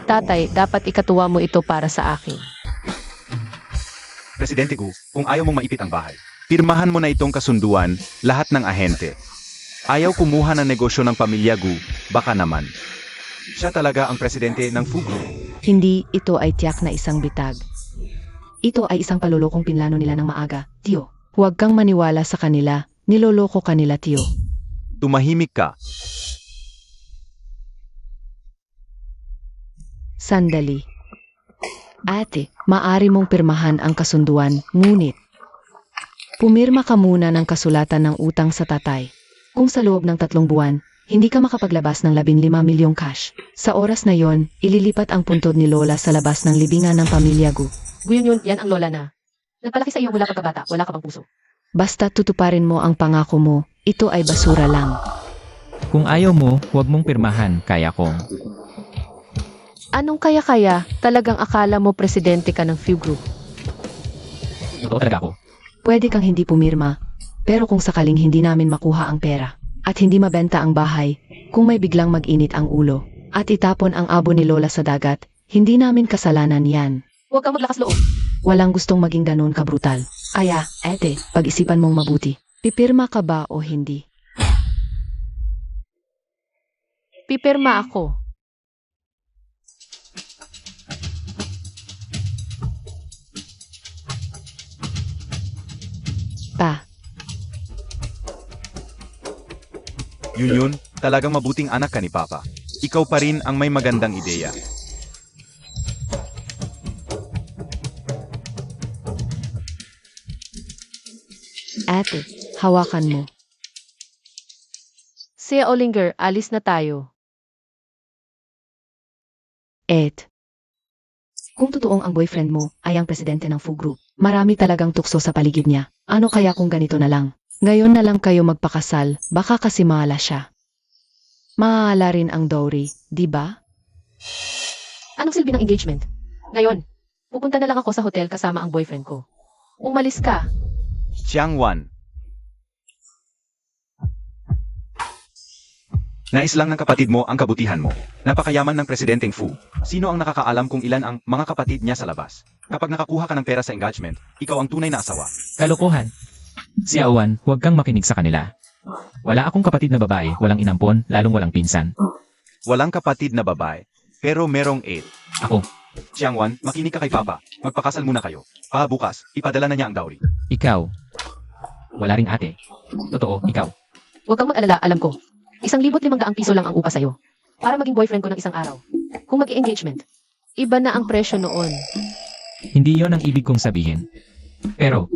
Tatay, dapat ikatuwa mo ito para sa akin. Presidente Gu, kung ayaw mong maipit ang bahay, pirmahan mo na itong kasunduan, lahat ng ahente. Ayaw kumuha ng negosyo ng pamilya Gu, baka naman. Siya talaga ang presidente ng Fu Group. Hindi, ito ay tiyak na isang bitag. Ito ay isang palulokong pinlano nila ng maaga, Tio. Huwag kang maniwala sa kanila, niloloko kanila, Tio. Tumahimik ka. Sandali. Ate, maari mong pirmahan ang kasunduan, ngunit pumirma ka muna ng kasulatan ng utang sa tatay. Kung sa loob ng 3 buwan, hindi ka makapaglabas ng 15 milyong cash. Sa oras na yon, ililipat ang puntod ni Lola sa labas ng libingan ng pamilya Gu. Guyon yun, yan ang lola na. Nagpalaki sa iyo mula pagkabata, wala ka bang puso. Basta tutuparin mo ang pangako mo, ito ay basura lang. Kung ayaw mo, huwag mong pirmahan, kaya ko. Anong kaya-kaya? Talagang akala mo presidente ka ng Few Group. Totoo talaga ako. Pwede kang hindi pumirma, pero kung sakaling hindi namin makuha ang pera, at hindi mabenta ang bahay, kung may biglang mag-init ang ulo, at itapon ang abo ni Lola sa dagat, hindi namin kasalanan yan. Huwag kang maglakas loob. Walang gustong maging ganun kabrutal. Kaya, ete, pag-isipan mong mabuti. Pipirma ka ba o hindi? Pipirma ako. Pa, Yun, talagang mabuting anak ka ni Papa. Ikaw pa rin ang may magandang ideya. ate, hawakan mo. Si Olinger, alis na tayo. Et. Kung totoong ang boyfriend mo ay ang presidente ng Fu Group, marami talagang tukso sa paligid niya. Ano kaya kung ganito na lang? Ngayon na lang kayo magpakasal, baka kasi maala siya. Maala rin ang dowry, di ba? Anong silbi ng engagement? Ngayon, pupunta na lang ako sa hotel kasama ang boyfriend ko. Umalis ka. Chiang Wan. Nais lang ng kapatid mo ang kabutihan mo. Napakayaman ng presidenteng Fu. Sino ang nakakaalam kung ilan ang mga kapatid niya sa labas? Kapag nakakuha ka ng pera sa engagement, ikaw ang tunay na asawa. Kalokohan. Si Awan, huwag kang makinig sa kanila. Wala akong kapatid na babae, walang inampon, lalong walang pinsan. Walang kapatid na babae, pero merong 8. Ako, Chiang Wan, makinig ka kay Papa. Magpakasal muna kayo. Bukas, ipadala na niya ang dowry. ikaw. Wala ring ate. Totoo, ikaw. Huwag kang mag-alala, alam ko. 1,500 piso lang ang upa sa'yo. Para maging boyfriend ko ng isang araw. Kung mag-engagement, iba na ang presyo noon. Hindi yon ang ibig kong sabihin. Pero,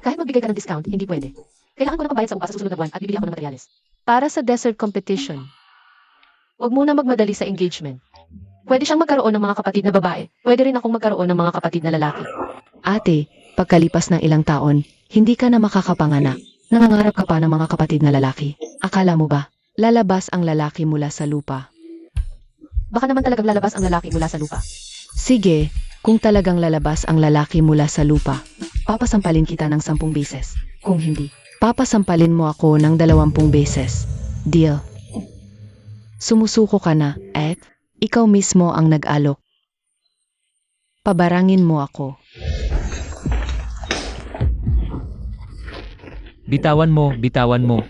Kahit magbigay ka ng discount, hindi pwede. Kailangan ko na pambayad sa upa sa susunod na buwan at bibili ako ng materyales. Para sa dessert competition. Huwag muna magmadali sa engagement. Pwede siyang magkaroon ng mga kapatid na babae. Pwede rin akong magkaroon ng mga kapatid na lalaki. Ate, pagkalipas ng ilang taon, hindi ka na makakapanganak. Nangangarap ka pa ng mga kapatid na lalaki. Akala mo ba, lalabas ang lalaki mula sa lupa? Baka naman talagang lalabas ang lalaki mula sa lupa. Sige, kung talagang lalabas ang lalaki mula sa lupa, papasampalin kita ng 10 beses. Kung hindi, papasampalin mo ako ng 20 beses. Deal. Sumusuko ka na, et? Ikaw mismo ang nag-alok. Pabarangin mo ako. bitawan mo, bitawan mo.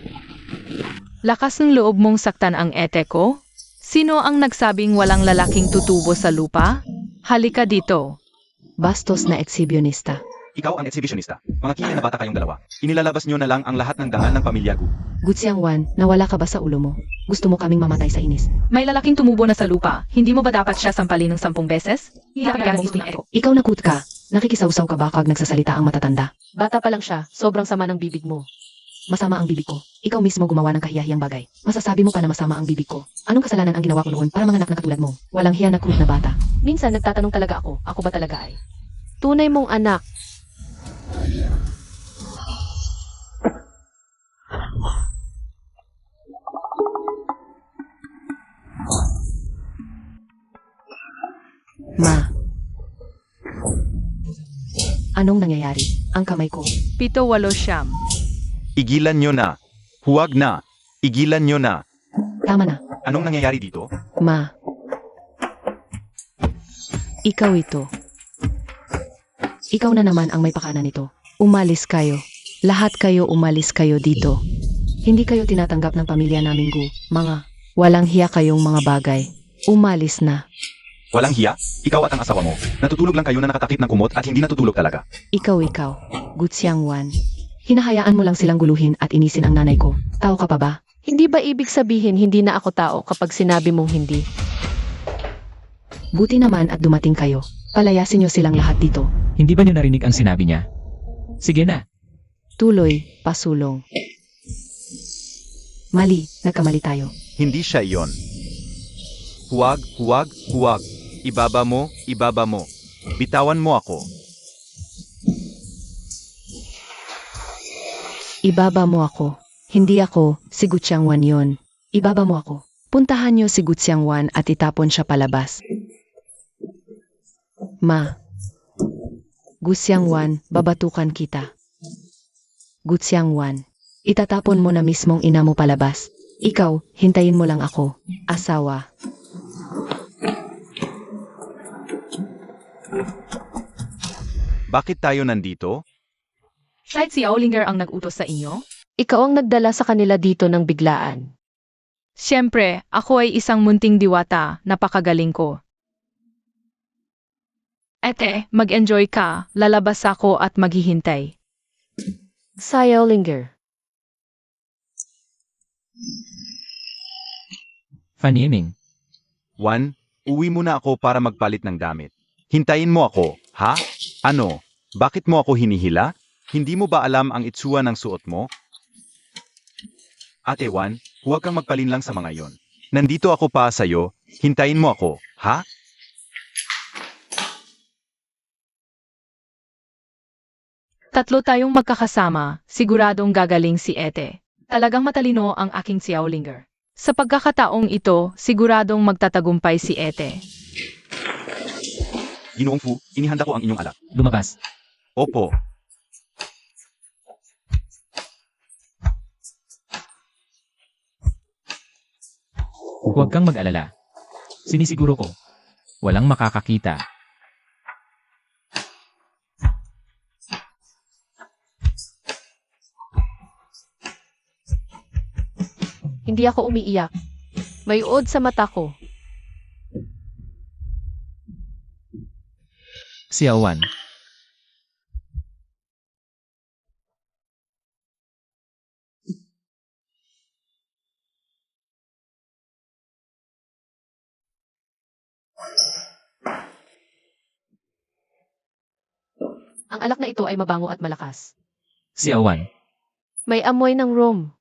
Lakas ng loob mong saktan ang ete ko? Sino ang nagsabing walang lalaking tutubo sa lupa? Halika dito. Bastos na eksibionista. Ikaw ang exhibitionista. Mga kinay na bata kayong dalawa. Inilalabas nyo na lang ang lahat ng dangal ng pamilya Gu. Gutsiang Wan, nawala ka ba sa ulo mo? Gusto mo kaming mamatay sa inis? May lalaking tumubo na sa lupa. Hindi mo ba dapat siya sampalin ng 10 beses? Dapat ka gusto ng ete ko. Ikaw nakut ka. Nakikisawsaw ka ba kag nagsasalita ang matatanda? Bata pa lang siya, sobrang sama ng bibig mo. Masama ang bibig ko. Ikaw mismo gumawa ng kahiyahiyang bagay. Masasabi mo pa na masama ang bibig ko. Anong kasalanan ang ginawa ko noon para manganak na katulad mo? Walang hiya na krut na bata. Minsan nagtatanong talaga ako ba talaga ay? Tunay mong anak. Ma. Anong nangyayari? Ang kamay ko. 7-8. Igilan nyo na. Huwag na. Igilan nyo na. Tama na. Anong nangyayari dito? Ma. Ikaw ito. Ikaw na naman ang may pakana nito. Umalis kayo. Lahat kayo umalis kayo dito. Hindi kayo tinatanggap ng pamilya namin, Gu. Mga walang hiya kayong mga bagay. Umalis na. Walang hiya? Ikaw at ang asawa mo. Natutulog lang kayo na nakatakip ng kumot at hindi natutulog talaga. Ikaw, Gu Xiangwan. Hinahayaan mo lang silang guluhin at inisin ang nanay ko. Tao ka pa ba? Hindi ba ibig sabihin hindi na ako tao kapag sinabi mong hindi? Buti naman at dumating kayo. Palayasin niyo silang lahat dito. Hindi ba niyo narinig ang sinabi niya? Sige na. Tuloy, pasulong. Mali, nagkamali tayo. Hindi siya iyon. Huwag, huwag, huwag. Ibaba mo, ibaba mo. Bitawan mo ako. Ibaba mo ako. Hindi ako, si Gu Xiangwan yon. Ibaba mo ako. Puntahan niyo si Gu Xiangwan at itapon siya palabas. Ma. Gu Xiangwan, babatukan kita. Gu Xiangwan, itatapon mo na mismong ina mo palabas. Ikaw, hintayin mo lang ako. Asawa. Bakit tayo nandito? Kahit si Aulinger ang nag-utos sa inyo? Ikaw ang nagdala sa kanila dito ng biglaan. Siyempre, ako ay isang munting diwata, napakagaling ko. Ete, mag-enjoy ka, lalabas ako at maghihintay. Sayolinger. Faniming. Juan, uwi muna ako para magpalit ng damit. Hintayin mo ako, ha? Ano? Bakit mo ako hinihila? Hindi mo ba alam ang itsura ng suot mo? Ate Juan, huwag kang magpalinlang sa mga yon. Nandito ako pa sa'yo, hintayin mo ako, ha? Tatlo tayong magkakasama, siguradong gagaling si Ete. Talagang matalino ang aking si Aulinger. Sa pagkakataong ito, siguradong magtatagumpay si Ete. Ginoong Fu, inihanda ko ang inyong alak. Lumabas. Opo. Huwag kang mag-alala. Sinisiguro ko. Walang makakakita. Hindi ako umiiyak. May uod sa mata ko. Xiaowan. Ang alak na ito ay mabango at malakas. Xiaowan. May amoy ng rum.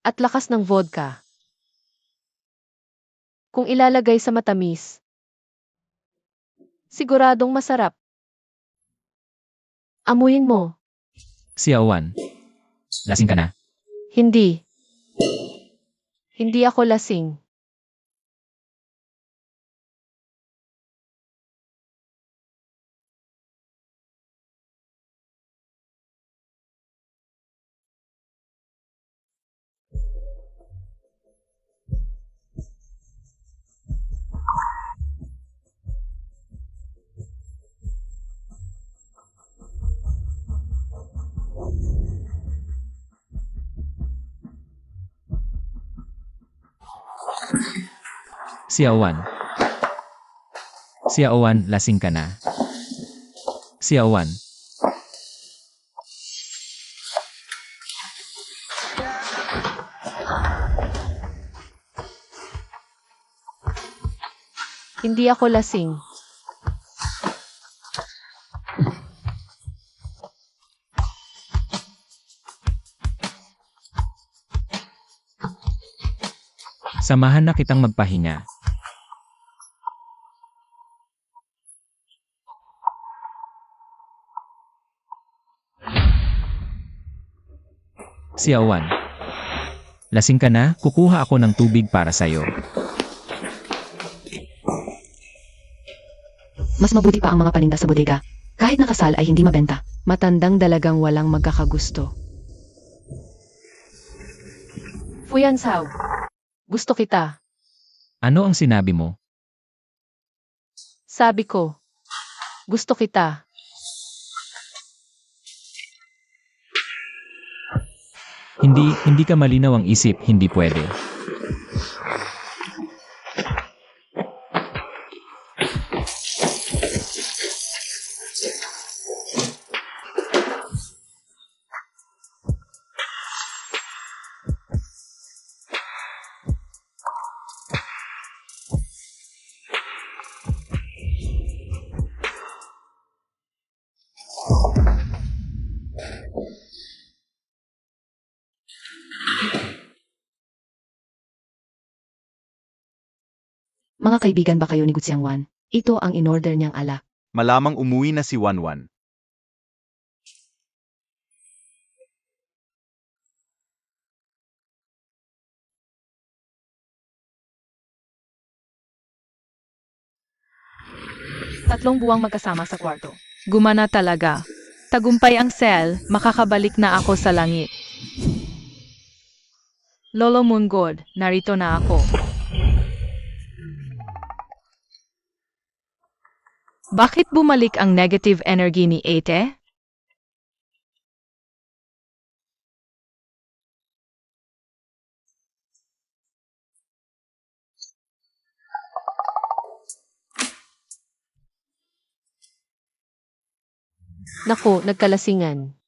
At lakas ng vodka. Kung ilalagay sa matamis, siguradong masarap. Amuyin mo. Xiaowan. Lasing ka na. Hindi. Hindi ako lasing. Xiaowan. Xiaowan, lasing ka na. Xiaowan. Hindi ako lasing. Samahan na kitang magpahinga. Xiaowan. Lasing ka na, kukuha ako ng tubig para sa'yo. Mas mabuti pa ang mga paninda sa bodega. Kahit nakasal ay hindi mabenta. Matandang dalagang walang magkakagusto. Fuyansao. Gusto kita. Ano ang sinabi mo? Sabi ko. Gusto kita. Hindi ka malinaw ang isip, hindi pwede. Mga kaibigan ba kayo ni Gutsiang Wan? Ito ang in-order niyang alak. Malamang umuwi na si Wanwan. Tatlong buwang magkasama sa kwarto. Gumana talaga. Tagumpay ang cell, makakabalik na ako sa langit. Lolo Moongod, narito na ako. Bakit bumalik ang negative energy ni Ate? Naku, nagkalasingan.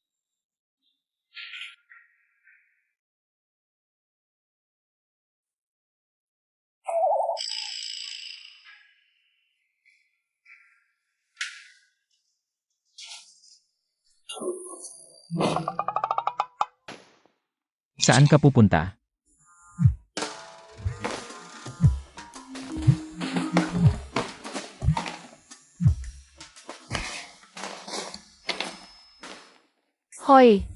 Saan ka pupunta? Hoy!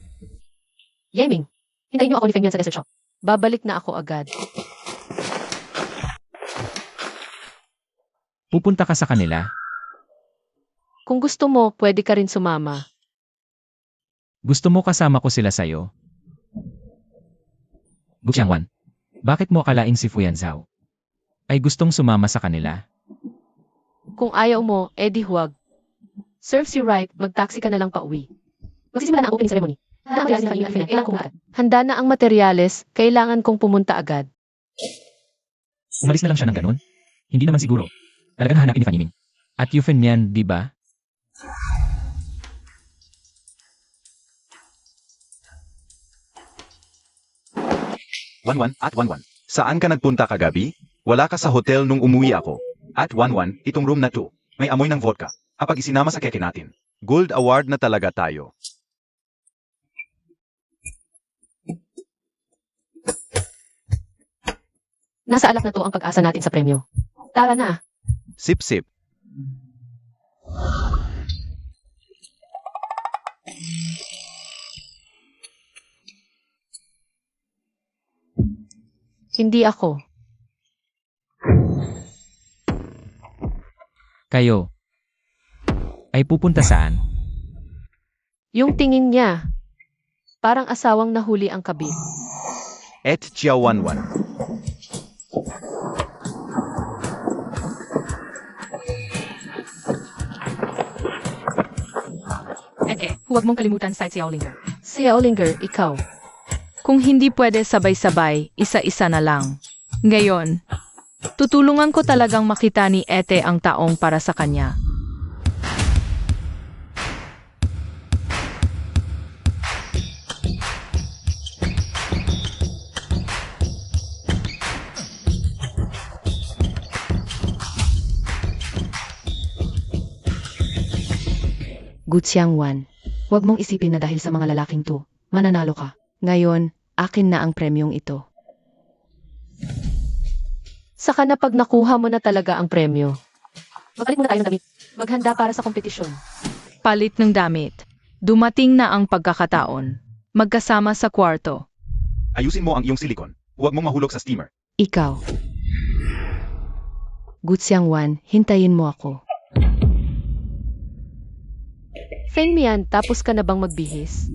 Yeming, hintayin niyo ako ni Feng Yuan sa dessert shop. Babalik na ako agad. Pupunta ka sa kanila? Kung gusto mo, pwede ka rin sumama. Gusto mo kasama ko sila sa'yo? Guqiangwan, bakit mo akalaing si Fuyan Zhao ay gustong sumama sa kanila? Kung ayaw mo, edi huwag. Serves you right, mag-taxi ka na lang pauwi. Magsisimula na ang opening ceremony. Handa na ang materyales, kailangan kong pumunta agad. Umalis na lang siya ng ganun? Hindi naman siguro. Talagang hanapin ni Faniming. At Yufen Mian, di ba? Wanwan, at Wanwan. Saan ka nagpunta kagabi? Wala ka sa hotel nung umuwi ako. At Wanwan, itong room na to, may amoy ng vodka. Kapag isinama sa keke natin, Gold Award na talaga tayo. Nasa alak na to ang pag-asa natin sa premyo. Tara na. Sip-sip. Hindi ako. Kayo ay pupunta saan? Yung tingin niya, parang asawang nahuli ang kabit. Et Chia Wanwan. Huwag mong kalimutan site si Aulinger. Si Olinger, ikaw. Kung hindi pwede sabay-sabay, isa-isa na lang. Ngayon, tutulungan ko talagang makita ni Ete ang taong para sa kanya. Gutsiang Wan, huwag mong isipin na dahil sa mga lalaking to, mananalo ka. Ngayon, akin na ang premyong ito. Saka na pag nakuha mo na talaga ang premyo. Magpalit muna tayo ng damit. Maghanda para sa kompetisyon. Palit ng damit. Dumating na ang pagkakataon. Magkasama sa kwarto. Ayusin mo ang iyong silikon. Huwag mong mahulog sa steamer. Ikaw. Gutsiang Wan, hintayin mo ako. Feng Mian, tapos ka na bang magbihis?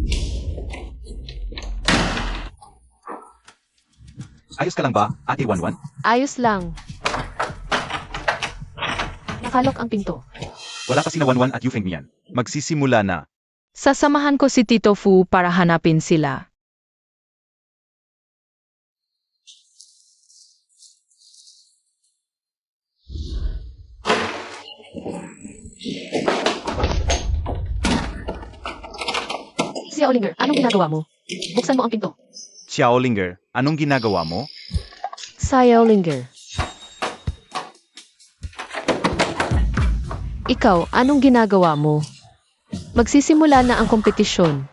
Ayos ka lang ba, Ate Wanwan? Ayos lang. Nakalok ang pinto. Wala kasi na Wanwan at Yufeng Mian. Magsisimula na. Sasamahan ko si Tito Fu para hanapin sila. Si Olinger, anong ginagawa mo? Buksan mo ang pinto. Xiaolinger, anong ginagawa mo? Si Olinger. Ikaw, anong ginagawa mo? Magsisimula na ang kompetisyon.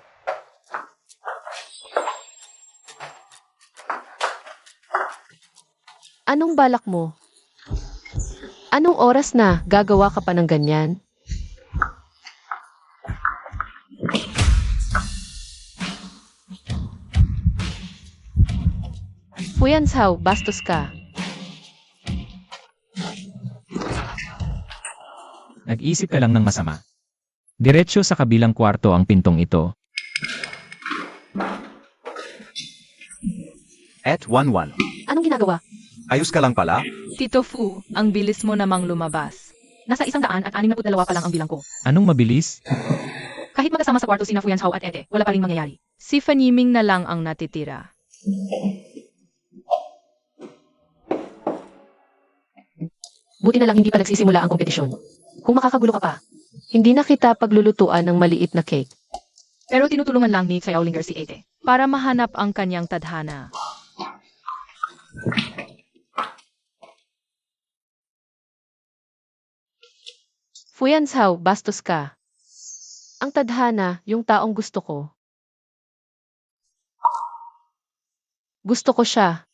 Anong balak mo? Anong oras na gagawa ka pa ng ganyan? Fuyanshaw, bastos ka. Nag-isip ka lang ng masama. Diretso sa kabilang kwarto ang pintong ito. At 11. Anong ginagawa? Ayos ka lang pala? Tito Fu, ang bilis mo namang lumabas. Nasa 162 pa lang ang bilang ko. Anong mabilis? Kahit magkasama sa kwarto sina Fuyanshaw at Ete, wala pa rin mangyayari. Si Faniming na lang ang natitira. Buti na lang hindi pa nagsisimula ang kompetisyon. Kung makakagulo ka pa, hindi na kita paglulutuan ng maliit na cake. Pero tinutulungan lang ni Xiaolinger si Ete para mahanap ang kanyang tadhana. Fuyanshaw, bastos ka. Ang tadhana, yung taong gusto ko. Gusto ko siya.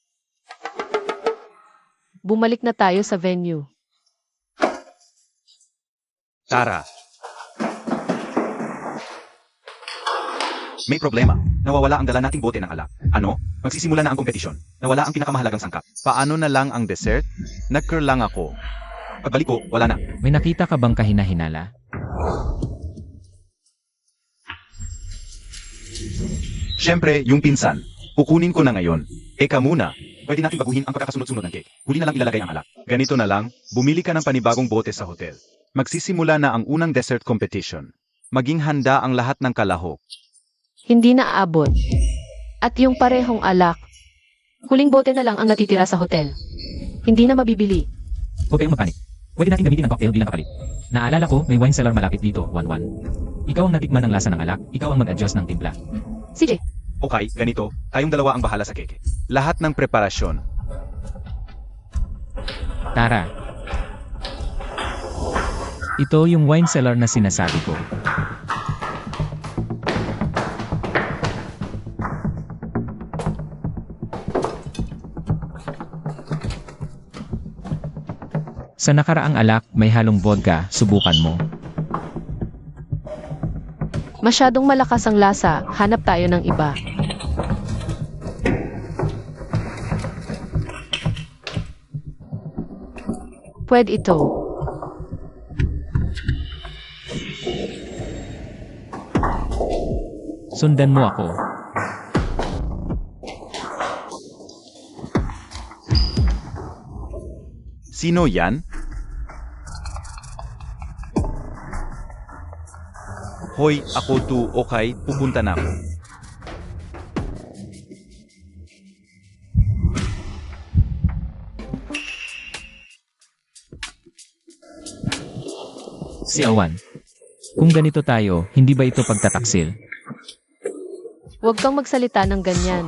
Bumalik na tayo sa venue. Tara. May problema. Nawawala ang dala nating bote ng alak. Ano? Magsisimula na ang kompetisyon. Nawala ang pinakamahalagang sangkap. Paano na lang ang dessert? Nag-curl lang ako. Pagbalik ko, wala na. May nakita ka bang kahina-hinala? Siyempre, yung pinsan. Kukunin ko na ngayon. Eka muna. Pwede natin baguhin ang pagkakasunod-sunod ng cake. Huli na lang ilalagay ang alak. Ganito na lang, bumili ka ng panibagong bote sa hotel. Magsisimula na ang unang dessert competition. Maging handa ang lahat ng kalahok. Hindi na aabot. At yung parehong alak, huling bote na lang ang natitira sa hotel. Hindi na mabibili. Huwag kayong magpanik. Pwede natin gamitin ang cocktail bilang kapalit. Naalala ko, may wine cellar malapit dito, 11. Ikaw ang natikman ng lasa ng alak, ikaw ang mag-adjust ng timpla. CJ, Okay, ganito. Tayong dalawa ang bahala sa keke. Lahat ng preparasyon. Tara. Ito yung wine cellar na sinasabi ko. Sa nakaraang alak, may halong vodka, subukan mo. masyadong malakas ang lasa, hanap tayo ng iba. Pwede ito. Sundan mo ako. Sino yan? Hoy, ako to, okay, pupunta na ako. Si Awan. Kung ganito tayo, hindi ba ito pagtataksil? Huwag kang magsalita ng ganyan.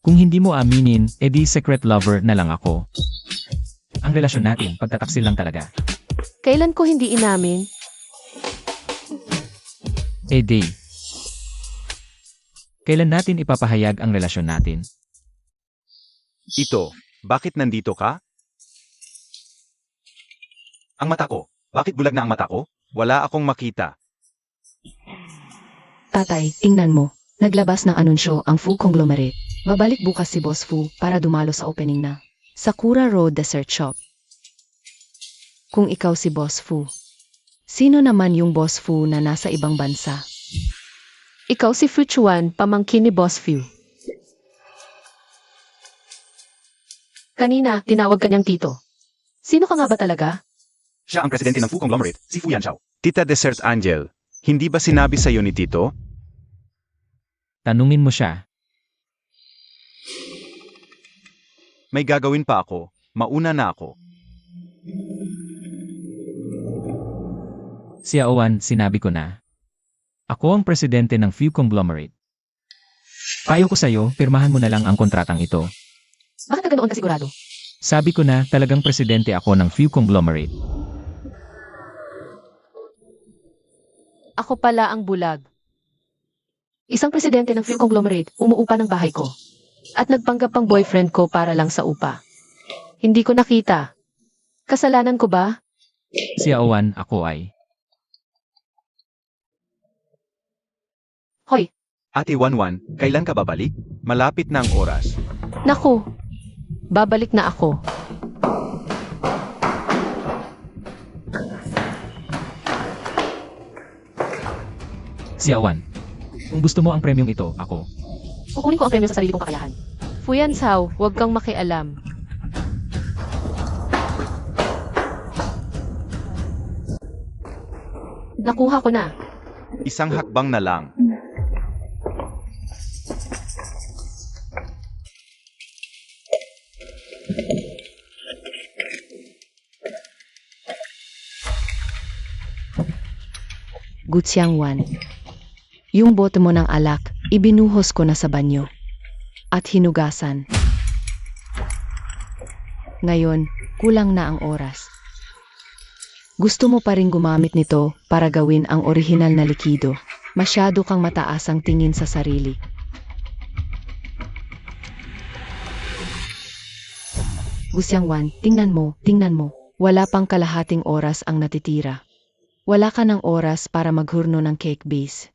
Kung hindi mo aminin, edi secret lover na lang ako. Ang relasyon natin, pagtataksil lang talaga. Kailan ko hindi inamin? Edi. Kailan natin ipapahayag ang relasyon natin? Ito, bakit nandito ka? Ang mata ko. Bakit bulag na ang mata ko? Wala akong makita. Tatay, tingnan mo. Naglabas ng anunsyo ang Fu Conglomerate. Babalik bukas si Boss Fu para dumalo sa opening na Sakura Road Dessert Shop. Kung ikaw si Boss Fu, sino naman yung Boss Fu na nasa ibang bansa? Ikaw si Fu Chuan, pamangkin ni Boss Fu. Kanina, tinawag ka niyang tito. Sino ka nga ba talaga? Siya ang presidente ng Fu Conglomerate, si Fu Yanxiao. Tita Dessert Angel, hindi ba sinabi sa'yo ni Tito? Tanungin mo siya. May gagawin pa ako. Mauna na ako. Si Aowan, sinabi ko na. Ako ang presidente ng Few Conglomerate. Payo ko sa'yo, pirmahan mo na lang ang kontratang ito. Bakit ka ganoon kasigurado? Sabi ko na talagang presidente ako ng Few Conglomerate. Ako pala ang bulag. Isang presidente ng Few Conglomerate, umuupa ng bahay ko. At nagpanggap ang boyfriend ko para lang sa upa. Hindi ko nakita. Kasalanan ko ba? Si Aowan, ako ay. Hoy, Ate Wanwan, kailan ka babalik? Malapit na ang oras. naku. Babalik na ako. Si Aowan. Kung gusto mo ang premyong ito, ako. Kukunin ko ang premyo sa sarili kong kakayahan. Fuyan Sao, huwag kang makialam. Nakuha ko na. Isang hakbang na lang. Gutsiang Wan. Yung bote mo ng alak, ibinuhos ko na sa banyo. At hinugasan. Ngayon, kulang na ang oras. Gusto mo pa rin gumamit nito para gawin ang orihinal na likido. Masyado kang mataas ang tingin sa sarili. Gusyang Wan, tingnan mo. Wala pang kalahating oras ang natitira. Wala ka ng oras para maghurno ng cake base.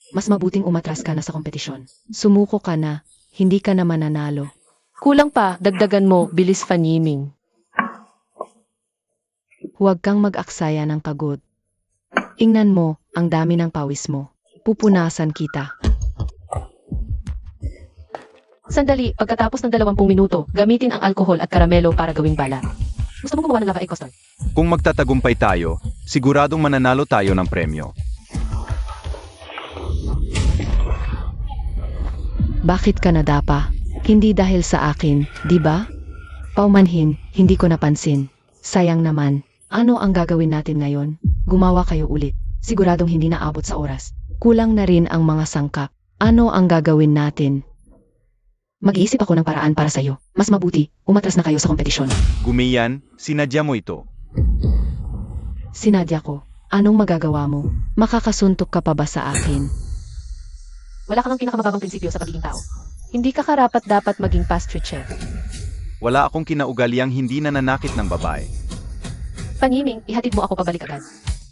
Mas mabuting umatras ka na sa kompetisyon. Sumuko ka na, hindi ka na mananalo. Kulang pa, dagdagan mo, bilis Fanyiming. Huwag kang mag-aksaya ng pagod. Ingnan mo, ang dami ng pawis mo. Pupunasan kita. Sandali, pagkatapos ng 20 minuto, gamitin ang alkohol at karamelo para gawing bala. Gusto mo gumawa ng lava custard? Kung magtatagumpay tayo, siguradong mananalo tayo ng premyo. Bakit ka nadapa? Hindi dahil sa akin, di ba? Paumanhin, hindi ko napansin. Sayang naman. Ano ang gagawin natin ngayon? Gumawa kayo ulit. Siguradong hindi naabot sa oras. Kulang na rin ang mga sangkap. Ano ang gagawin natin? Mag-iisip ako ng paraan para sa'yo. Mas mabuti, umatras na kayo sa kompetisyon. Gumiyan, sinadya mo ito. Sinadya ko. Anong magagawa mo? Makakasuntok ka pa ba sa akin? Wala kang pinakamababang prinsipyo sa pagiging tao. Hindi ka karapat dapat maging pastry chef. Wala akong kinaugaliang hindi nananakit ng babae. Fanyiming, ihatid mo ako pabalik agad.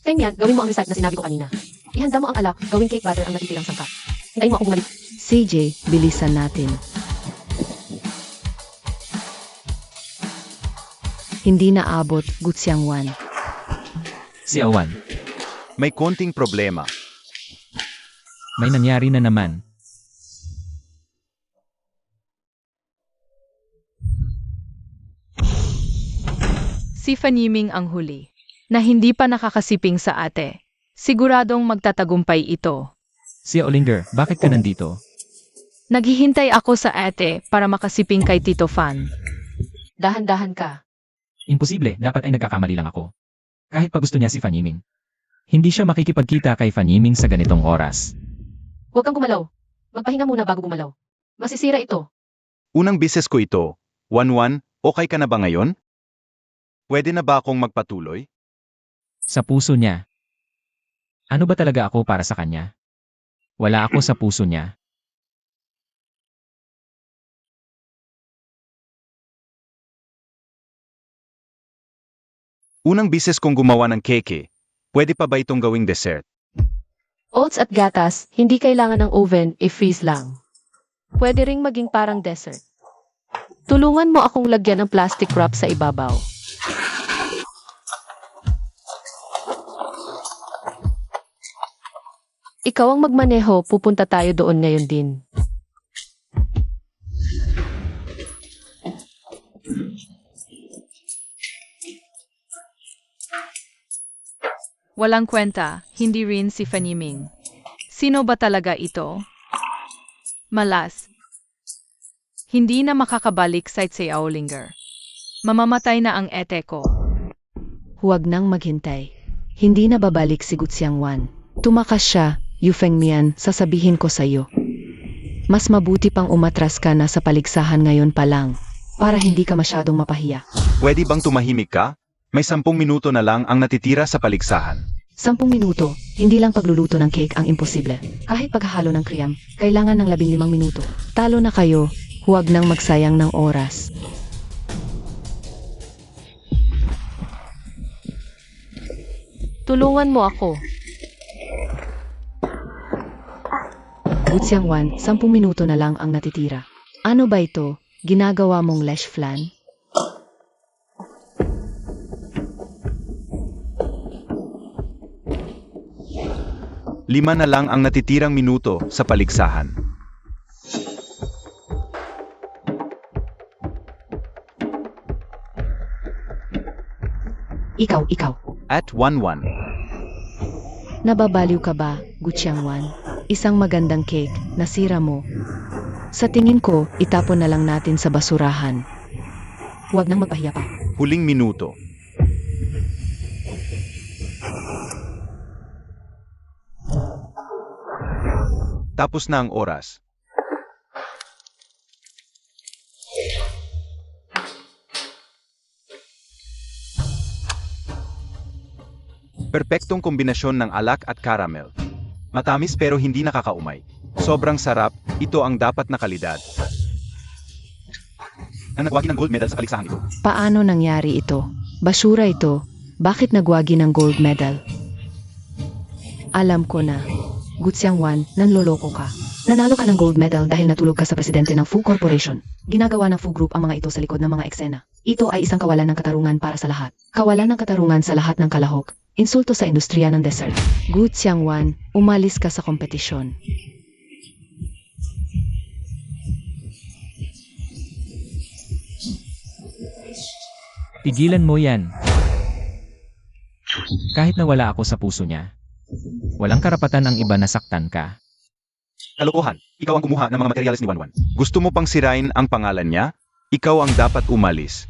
Ganyan, gawin mo ang recipe na sinabi ko kanina. Ihanda mo ang alak, gawing cake batter ang natitirang sangkap. Hintayin mo ako bumalik. CJ, bilisan natin. Hindi naabot, Gutsiang Wan. Si Aowan. May konting problema. May nangyari na naman. Si Fanyiming ang huli, na hindi pa nakakasiping sa ate. Siguradong magtatagumpay ito. Si Olinger, bakit ka nandito? Naghihintay ako sa ate para makasiping kay Tito Fan. Dahan-dahan ka. Imposible, dapat ay nagkakamali lang ako. Kahit pa gusto niya si Fanyiming. Hindi siya makikipagkita kay Fanyiming sa ganitong oras. Huwag kang gumalaw. Magpahinga muna bago gumalaw. Masisira ito. Unang bises ko ito. Wanwan, okay ka na ba ngayon? Pwede na ba akong magpatuloy? Sa puso niya. Ano ba talaga ako para sa kanya? Wala ako sa puso niya. Unang bises kong gumawa ng keke. Pwede pa ba itong gawing dessert? Oats at gatas, hindi kailangan ng oven, i-freeze lang. Pwede ring maging parang dessert. Tulungan mo akong lagyan ng plastic wrap sa ibabaw. Ikaw ang magmaneho, pupunta tayo doon ngayon din. Walang kwenta, hindi rin si Fanyiming. Sino ba talaga ito? Malas. Hindi na makakabalik sa Olinger. Mamamatay na ang ete ko. huwag nang maghintay. Hindi na babalik si Gutsiang Wan. Tumakas siya, Yu Fengmian, sasabihin ko sa'yo. Mas mabuti pang umatras ka na sa paligsahan ngayon pa lang, para hindi ka masyadong mapahiya. Pwede bang tumahimik ka? May 10 minuto na lang ang natitira sa paligsahan. 10 minuto, hindi lang pagluluto ng cake ang imposible. Kahit paghahalo ng kriyam, kailangan ng 15 minuto. Talo na kayo, huwag nang magsayang ng oras. Tulungan mo ako. Gutsiang Wan, 10 minuto na lang ang natitira. Ano ba ito? Ginagawa mong lesh flan? Lima na lang ang natitirang minuto sa paligsahan. Ikaw. At 1-1. Nababaliw ka ba, Gutsiang Wan? Isang magandang cake, nasira mo. Sa tingin ko, itapon na lang natin sa basurahan. Huwag nang magpahiya pa. Huling minuto. Tapos na ang oras. Perpektong kombinasyon ng alak at caramel. Matamis pero hindi nakakaumay. Sobrang sarap, ito ang dapat na kalidad. Ang nagwagi ng gold medal sa paligsahan ito. Paano nangyari ito? Basura ito. Bakit nagwagi ng gold medal? Alam ko na. Gutsiang Wan, nanloloko ka. Nanalo ka ng gold medal dahil natulog ka sa presidente ng Fu Corporation. Ginagawa ng Fu Group ang mga ito sa likod ng mga eksena. Ito ay isang kawalan ng katarungan para sa lahat. Kawalan ng katarungan sa lahat ng kalahok. Insulto sa industriya ng dessert. Gutsiang Wan, umalis ka sa kompetisyon. Tigilan mo yan. Kahit na wala ako sa puso niya, walang karapatan ang iba na saktan ka. Kalokohan, ikaw ang kumuha ng mga materyales ni Wanwan. Gusto mo pang sirain ang pangalan niya? Ikaw ang dapat umalis.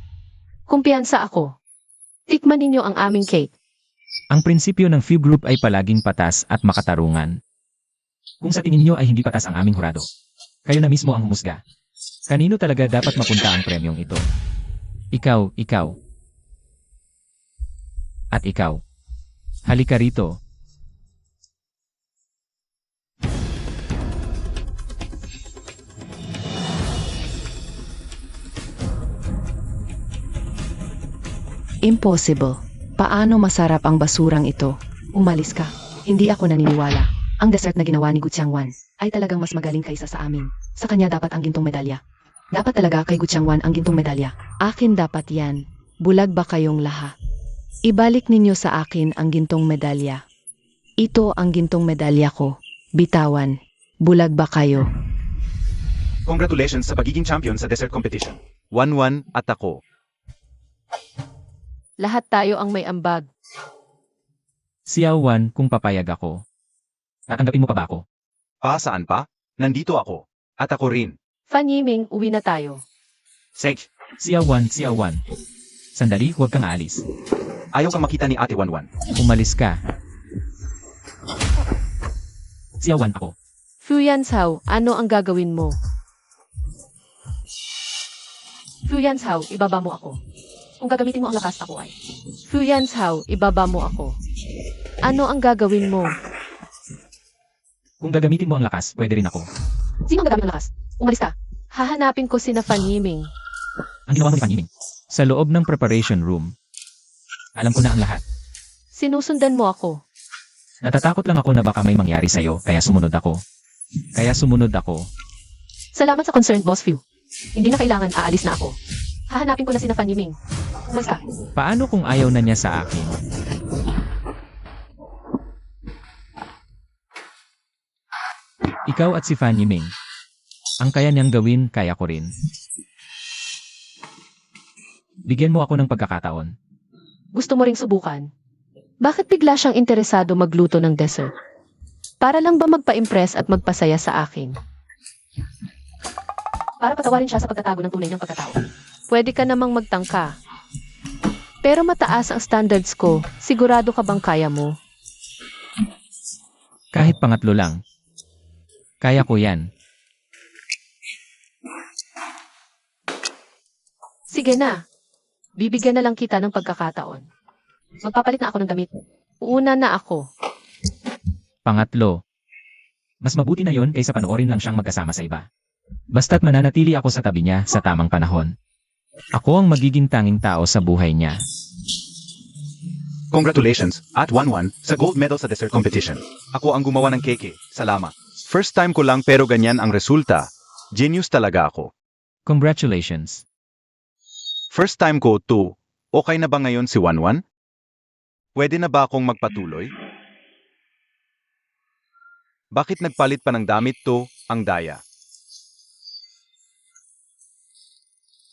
Kumpiyansa ako. Tikman ninyo ang aming cake. Ang prinsipyo ng Fu Group ay palaging patas at makatarungan. Kung sa tingin niyo ay hindi patas ang aming hurado, kayo na mismo ang humusga. Kanino talaga dapat mapunta ang premyong ito? Ikaw. At ikaw. Halika rito. Impossible. Paano masarap ang basurang ito? Umalis ka. Hindi ako naniniwala. Ang dessert na ginawa ni Gutsiang Wan ay talagang mas magaling kaysa sa amin. Sa kanya dapat ang gintong medalya. Dapat talaga kay Gutsiang Wan ang gintong medalya. Akin dapat yan. Bulag ba kayong lahat? Ibalik ninyo sa akin ang gintong medalya. Ito ang gintong medalya ko. Bitawan. Bulag ba kayo? Congratulations sa pagiging champion sa dessert competition. 1-1 at ako. Lahat tayo ang may ambag. Xiao Wan, kung papayag ako. Tatanggapin mo pa ba ako? Saan pa? Nandito ako. At ako rin. Fan Yiming, uwi na tayo. Sage, Xiao Wan. Sandali, huwag kang aalis. ayaw kang makita ni Ate Wanwan. Umalis ka. Xiao Wan ako. Fu Yanzhao, ano ang gagawin mo? Fu Yanzhao, ibaba mo ako. Kung gagamitin mo ang lakas, ako ay. Fu Yanzhao, ibaba mo ako. Ano ang gagawin mo? Kung gagamitin mo ang lakas, pwede rin ako. Sino ang gagamit ng lakas? Umalis ka. Hahanapin ko sina Fan Yiming. Ang ginawa mo ni Fan Yiming. Sa loob ng preparation room. Alam ko na ang lahat. Sinusundan mo ako. Natatakot lang ako na baka may mangyari sa'yo, kaya sumunod ako. Salamat sa concern, Boss Fu. Hindi na kailangan, aalis na ako. Hahanapin ko na sina Fan Yiming. Umalis ka. Paano kung ayaw na niya sa akin? Ikaw at si Fan Yiming. Ang kaya niyang gawin, kaya ko rin. Bigyan mo ako ng pagkakataon. Gusto mo ring subukan? Bakit bigla siyang interesado magluto ng dessert? Para lang ba magpa-impress at magpasaya sa akin? Para patawarin siya sa pagtatago ng tunay ng pagkatao. Pwede ka namang magtangka. Pero mataas ang standards ko, sigurado ka bang kaya mo? Kahit pangatlo lang. Kaya ko yan. Sige na. Bibigyan na lang kita ng pagkakataon. Magpapalit na ako ng damit. Una na ako. Pangatlo. Mas mabuti na yon kaysa panoorin lang siyang magkasama sa iba. Basta't mananatili ako sa tabi niya sa tamang panahon. Ako ang magiging tanging tao sa buhay niya. Congratulations, at 1-1 sa gold medal sa dessert competition. Ako ang gumawa ng keke. Salamat. First time ko lang pero ganyan ang resulta. Genius talaga ako. Congratulations. First time ko too. Okay na ba ngayon si 1-1? Pwede na ba akong magpatuloy? Bakit nagpalit pa ng damit to, ang daya?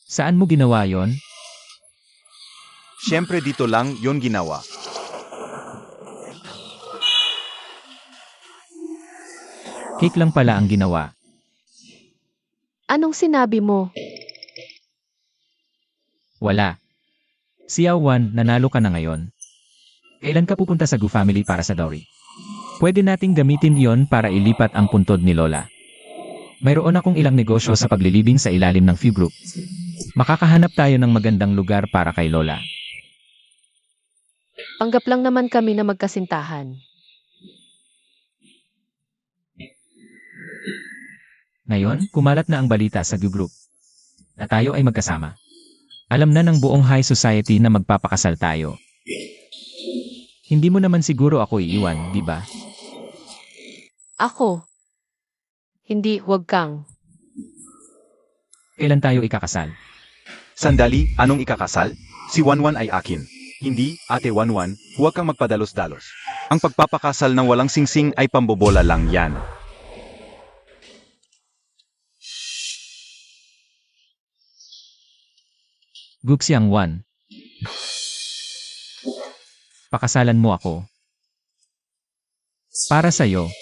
Saan mo ginawa yon? Siyempre dito lang yon ginawa. Cake lang pala ang ginawa. Anong sinabi mo? Wala. Si Yawan, nanalo ka na ngayon. Kailan ka pupunta sa Gu Family para sa dowry? Pwede nating gamitin yon para ilipat ang puntod ni Lola. Mayroon akong ilang negosyo sa paglilibing sa ilalim ng Few Group. Makakahanap tayo ng magandang lugar para kay Lola. Panggap lang naman kami na magkasintahan. Ngayon, kumalat na ang balita sa Gu Group na tayo ay magkasama. Alam na ng buong high society na magpapakasal tayo. Hindi mo naman siguro ako iiwan, di ba? Ako? Hindi, huwag kang. Kailan tayo ikakasal? Sandali, anong ikakasal? Si 1-1 ay akin. Hindi, ate 1-1, huwag kang magpadalos-dalos. Ang pagpapakasal ng walang singsing ay pambobola lang yan. Guxiang 1. Pakasalan mo ako. Para sa'yo.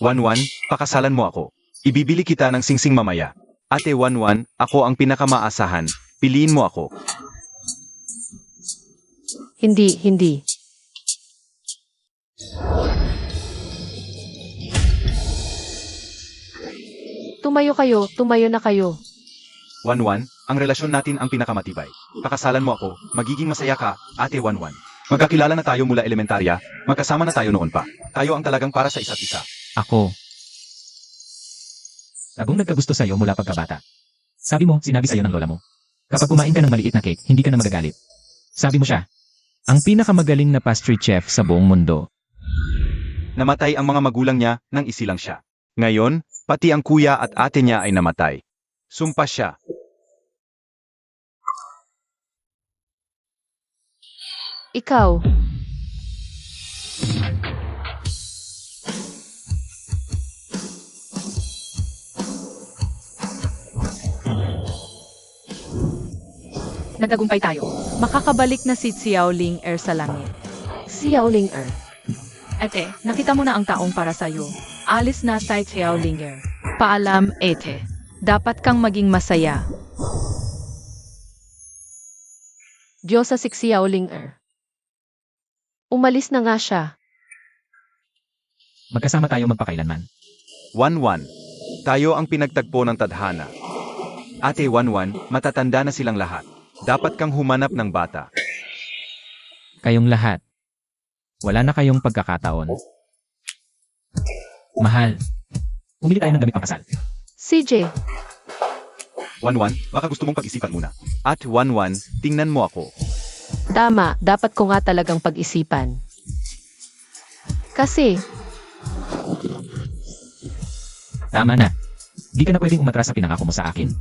1-1, pakasalan mo ako. Ibibili kita ng singsing mamaya. Ate 1-1, ako ang pinakamaasahan. Piliin mo ako. Hindi. Tumayo na kayo. 1-1, ang relasyon natin ang pinakamatibay. Pakasalan mo ako, magiging masaya ka, ate 1-1. Magkakilala na tayo mula elementarya, magkasama na tayo noon pa. Tayo ang talagang para sa isa't isa. Ako. Labong nagkagusto sa'yo mula pagkabata. Sabi mo, sinabi sa'yo ng lola mo. Kapag kumain ka ng maliit na cake, hindi ka na magagalit. Sabi mo siya, ang pinakamagaling na pastry chef sa buong mundo. Namatay ang mga magulang niya nang isilang siya. Ngayon, pati ang kuya at ate niya ay namatay. Sumpa siya. Ikaw. Nagtagumpay tayo. Makakabalik na si Xiao Ling Er sa langit. Xiao Ling Er. Ete, nakita mo na ang taong para sa'yo. Alis na si Xiao Ling Er. Paalam, Ete. Dapat kang maging masaya. Diyosa si Xiao Ling Er. Umalis na nga siya. Magkasama tayo magpakailanman. 1-1. Tayo ang pinagtagpo ng tadhana. Ate 1-1, matatanda na silang lahat. Dapat kang humanap ng bata. Kayong lahat. Wala na kayong pagkakataon. Mahal. Pumili tayo ng damit pangkasal. CJ. 1-1, baka gusto mong pag-isipan muna. At 1-1, tingnan mo ako. Tama, dapat ko nga talagang pag-isipan. Kasi, Tama na. Di ka na pwedeng umatras sa pinangako mo sa akin.